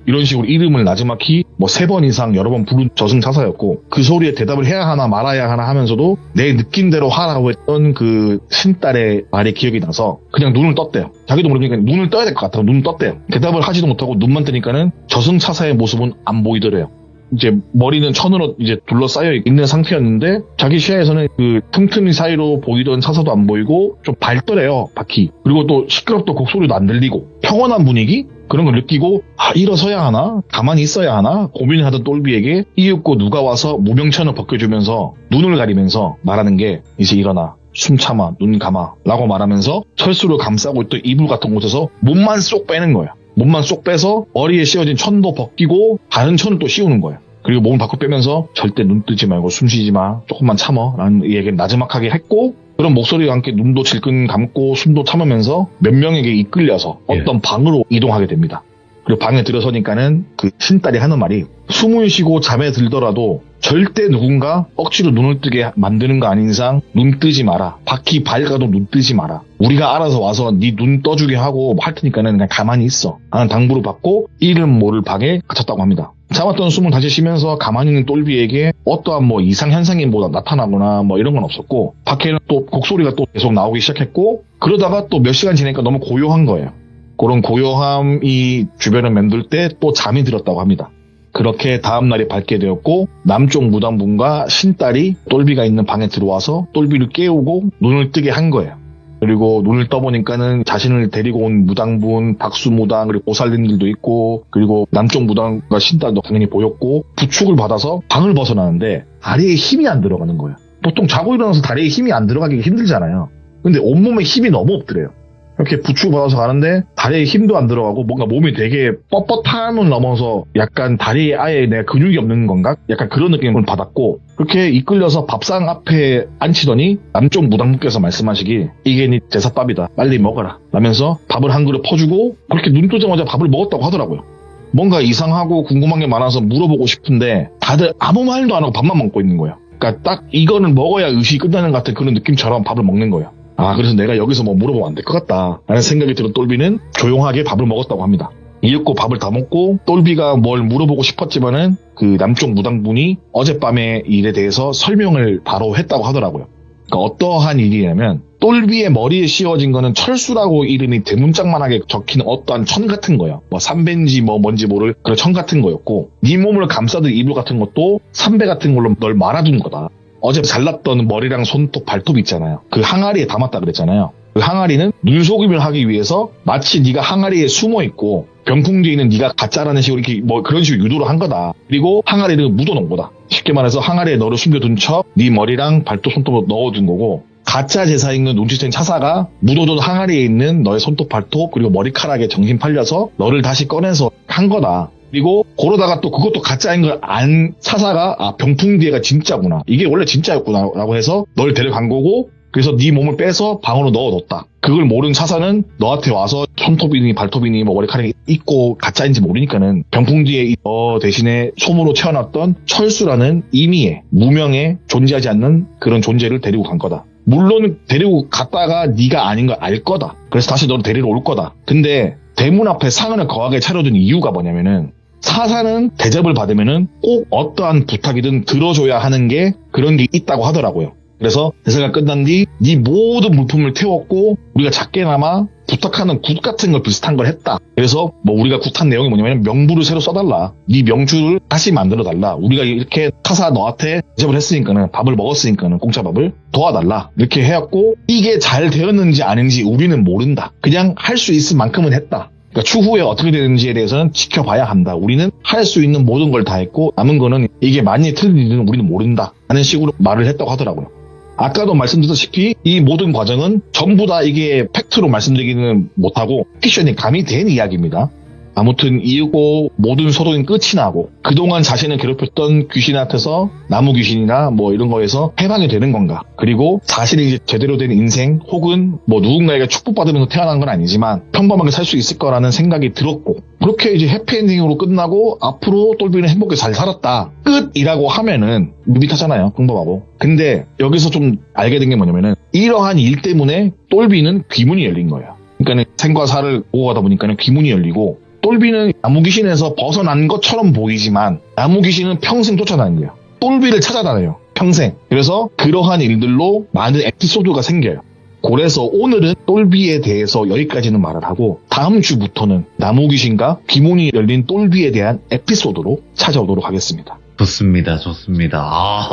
이런 식으로 이름을 나지막히 뭐 3번 이상 여러 번 부른 저승차사였고 그 소리에 대답을 해야 하나 말아야 하나 하면서도 내 느낌대로 하라고 했던 그 신딸의 말이 기억이 나서 그냥 눈을 떴대요. 자기도 모르니까 눈을 떠야 될 것 같아서 눈을 떴대요. 대답을 하지도 못하고 눈만 뜨니까는 저승차사의 모습은 안 보이더래요. 이제 머리는 천으로 이제 둘러싸여 있는 상태였는데 자기 시야에서는 그 틈틈이 사이로 보이던 차사도 안 보이고 좀 밝더래요, 바퀴. 그리고 또 시끄럽던 곡소리도 안 들리고 평온한 분위기? 그런 걸 느끼고 일어서야 하나? 가만히 있어야 하나? 고민을 하던 똘비에게 이윽고 누가 와서 무명천을 벗겨주면서 눈을 가리면서 말하는 게 이제 일어나. 숨 참아, 눈 감아 라고 말하면서 철수를 감싸고 있던 이불 같은 곳에서 몸만 쏙 빼는 거예요. 몸만 쏙 빼서 머리에 씌워진 천도 벗기고 다른 천을 또 씌우는 거예요. 그리고 몸을 밖으로 빼면서 절대 눈 뜨지 말고 숨 쉬지 마. 조금만 참어. 라는 얘기를 나지막하게 했고 그런 목소리와 함께 눈도 질끈 감고 숨도 참으면서 몇 명에게 이끌려서 어떤 방으로 이동하게 됩니다. 그리고 방에 들어서니까는 그 신딸이 하는 말이 숨을 쉬고 잠에 들더라도 절대 누군가 억지로 눈을 뜨게 만드는 거 아닌 이상 눈 뜨지 마라. 바퀴 밝아도 눈 뜨지 마라. 우리가 알아서 와서 네 눈 떠주게 하고 할 테니까는 그냥 가만히 있어. 라는 당부를 받고 이름 모를 방에 갇혔다고 합니다. 잡았던 숨을 다시 쉬면서 가만히 있는 똘비에게 어떠한 뭐 이상 현상이 뭐 나타나거나 뭐 이런 건 없었고, 밖에는 또 곡소리가 또 계속 나오기 시작했고, 그러다가 또 몇 시간 지나니까 너무 고요한 거예요. 그런 고요함이 주변을 맴돌 때 또 잠이 들었다고 합니다. 그렇게 다음날이 밝게 되었고, 남쪽 무당분과 신딸이 똘비가 있는 방에 들어와서 똘비를 깨우고 눈을 뜨게 한 거예요. 그리고 눈을 떠보니까는 자신을 데리고 온 무당분, 박수무당, 그리고 보살님들도 있고, 그리고 남쪽 무당과 신딸도 당연히 보였고, 부축을 받아서 방을 벗어나는데 다리에 힘이 안 들어가는 거예요. 보통 자고 일어나서 다리에 힘이 안 들어가기 힘들잖아요. 근데 온몸에 힘이 너무 없더래요. 이렇게 부축을 받아서 가는데 다리에 힘도 안 들어가고 뭔가 몸이 되게 뻣뻣함을 넘어서 약간 다리에 아예 내가 근육이 없는 건가? 약간 그런 느낌을 받았고, 그렇게 이끌려서 밥상 앞에 앉히더니 남쪽 무당분께서 말씀하시기, 이게 네 제사밥이다. 빨리 먹어라. 라면서 밥을 한 그릇 퍼주고 그렇게 눈 뜨자마자 밥을 먹었다고 하더라고요. 뭔가 이상하고 궁금한 게 많아서 물어보고 싶은데 다들 아무 말도 안 하고 밥만 먹고 있는 거예요. 그러니까 딱 이거는 먹어야 의식이 끝나는 것 같은 그런 느낌처럼 밥을 먹는 거예요. 아, 그래서 내가 여기서 뭐 물어보면 안 될 것 같다 라는 생각이 들은 똘비는 조용하게 밥을 먹었다고 합니다. 이윽고 밥을 다 먹고 똘비가 뭘 물어보고 싶었지만은 그 남쪽 무당분이 어젯밤의 일에 대해서 설명을 바로 했다고 하더라고요. 그러니까 어떠한 일이냐면, 똘비의 머리에 씌워진 거는 철수라고 이름이 대문짝만하게 적힌 어떠한 천 같은 거예요. 뭐 삼배인지 뭐 뭔지 모를 그런 천 같은 거였고, 네 몸을 감싸던 이불 같은 것도 삼배 같은 걸로 널 말아둔 거다. 어제 잘랐던 머리랑 손톱, 발톱 있잖아요. 그 항아리에 담았다 그랬잖아요. 그 항아리는 눈속임을 하기 위해서 마치 네가 항아리에 숨어 있고 병풍 뒤에 있는 네가 가짜라는 식으로 이렇게 뭐 그런 식으로 유도를 한 거다. 그리고 항아리를 묻어놓은 거다. 쉽게 말해서 항아리에 너를 숨겨둔 척 네 머리랑 발톱, 손톱을 넣어둔 거고, 가짜 제사인은 눈치챈 차사가 묻어둔 항아리에 있는 너의 손톱, 발톱, 그리고 머리카락에 정신 팔려서 너를 다시 꺼내서 한 거다. 그리고 그러다가 또 그것도 가짜인 걸 안 차사가, 아, 병풍 뒤에가 진짜구나, 이게 원래 진짜였구나 라고 해서 널 데려간 거고, 그래서 네 몸을 빼서 방으로 넣어뒀다. 그걸 모르는 차사는 너한테 와서 손톱이니 발톱이니 뭐 머리카락이 있고 가짜인지 모르니까는 병풍 뒤에 너 대신에 솜으로 채워놨던 철수라는 임의의 무명의 존재하지 않는 그런 존재를 데리고 간 거다. 물론 데리고 갔다가 네가 아닌 걸 알 거다. 그래서 다시 너를 데리러 올 거다. 근데 대문 앞에 상을 거하게 차려둔 이유가 뭐냐면은, 사사는 대접을 받으면은 꼭 어떠한 부탁이든 들어줘야 하는 게 그런 게 있다고 하더라고요. 그래서 대사가 끝난 뒤 네 모든 물품을 태웠고 우리가 작게나마 부탁하는 굿 같은 걸 비슷한 걸 했다. 그래서 뭐 우리가 굿한 내용이 뭐냐면, 명부를 새로 써달라. 네 명주를 다시 만들어달라. 우리가 이렇게 타사 너한테 대접을 했으니까는, 밥을 먹었으니까는 공짜밥을 도와달라. 이렇게 해왔고, 이게 잘 되었는지 아닌지 우리는 모른다. 그냥 할 수 있을 만큼은 했다. 그러니까 추후에 어떻게 되는지에 대해서는 지켜봐야 한다. 우리는 할 수 있는 모든 걸 다 했고 남은 거는 이게 많이 틀린지는 우리는 모른다 하는 식으로 말을 했다고 하더라고요. 아까도 말씀드렸다시피 이 모든 과정은 전부 다 이게 팩트로 말씀드리기는 못하고 픽션이 가미된 이야기입니다. 아무튼 이윽고 모든 소동이 끝이 나고 그동안 자신을 괴롭혔던 귀신한테서 나무 귀신이나 뭐 이런 거에서 해방이 되는 건가, 그리고 자신이 이제 제대로 된 인생 혹은 뭐 누군가에게 축복받으면서 태어난 건 아니지만 평범하게 살 수 있을 거라는 생각이 들었고, 그렇게 이제 해피엔딩으로 끝나고 앞으로 똘비는 행복하게 잘 살았다, 끝이라고 하면은 밋밋하잖아요. 평범하고. 근데 여기서 좀 알게 된 게 뭐냐면은, 이러한 일 때문에 똘비는 귀문이 열린 거예요. 그러니까 생과 사를 오고 가다 보니까 귀문이 열리고, 똘비는 나무 귀신에서 벗어난 것처럼 보이지만 나무 귀신은 평생 쫓아다녀요. 똘비를 찾아다녀요. 평생. 그래서 그러한 일들로 많은 에피소드가 생겨요. 그래서 오늘은 똘비에 대해서 여기까지는 말을 하고, 다음 주부터는 나무 귀신과 귀문이 열린 똘비에 대한 에피소드로 찾아오도록 하겠습니다. 좋습니다, 좋습니다.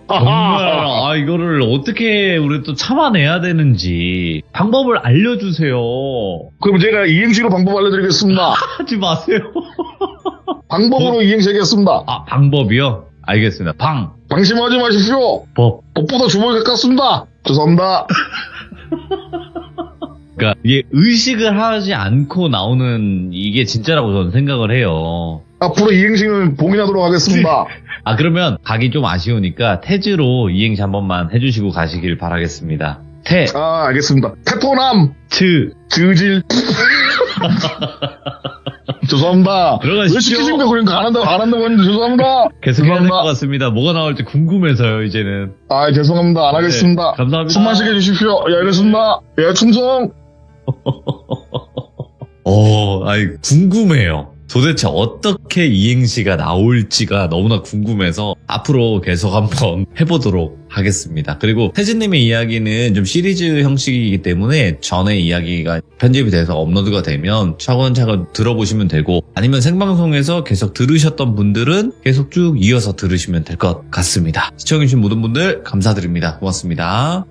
정말, 이거를 어떻게 우리 또 참아내야 되는지 방법을 알려주세요. 그럼 제가 이행시로 방법 알려드리겠습니다. 하지 마세요. 방법으로 이행시 하겠습니다. 방법이요? 알겠습니다. 방심하지 마십시오. 법보다 주먹이 가깝습니다. 죄송합니다. 그러니까 이게 의식을 하지 않고 나오는 이게 진짜라고 저는 생각을 해요. 앞으로 이행시는 봉인하도록 하겠습니다. 그러면 가기 좀 아쉬우니까 태즈로 이행시 한 번만 해주시고 가시길 바라겠습니다. 알겠습니다. 태토남. 즈질. 죄송합니다. 들어가십시오. 왜 시키십니까? 그러니까 안 한다고 했는데 죄송합니다. 계속 해야 될 것 죄송합니다. 같습니다. 뭐가 나올지 궁금해서요, 이제는. 아, 죄송합니다. 안 하겠습니다. 네, 감사합니다. 숨만 쉬게 해주십시오. 예, 알겠습니다. 예, 충성! 아이, 궁금해요. 도대체 어떻게 이행시가 나올지가 너무나 궁금해서 앞으로 계속 한번 해보도록 하겠습니다. 그리고 태진님의 이야기는 좀 시리즈 형식이기 때문에 전에 이야기가 편집이 돼서 업로드가 되면 차근차근 들어보시면 되고, 아니면 생방송에서 계속 들으셨던 분들은 계속 쭉 이어서 들으시면 될 것 같습니다. 시청해주신 모든 분들 감사드립니다. 고맙습니다.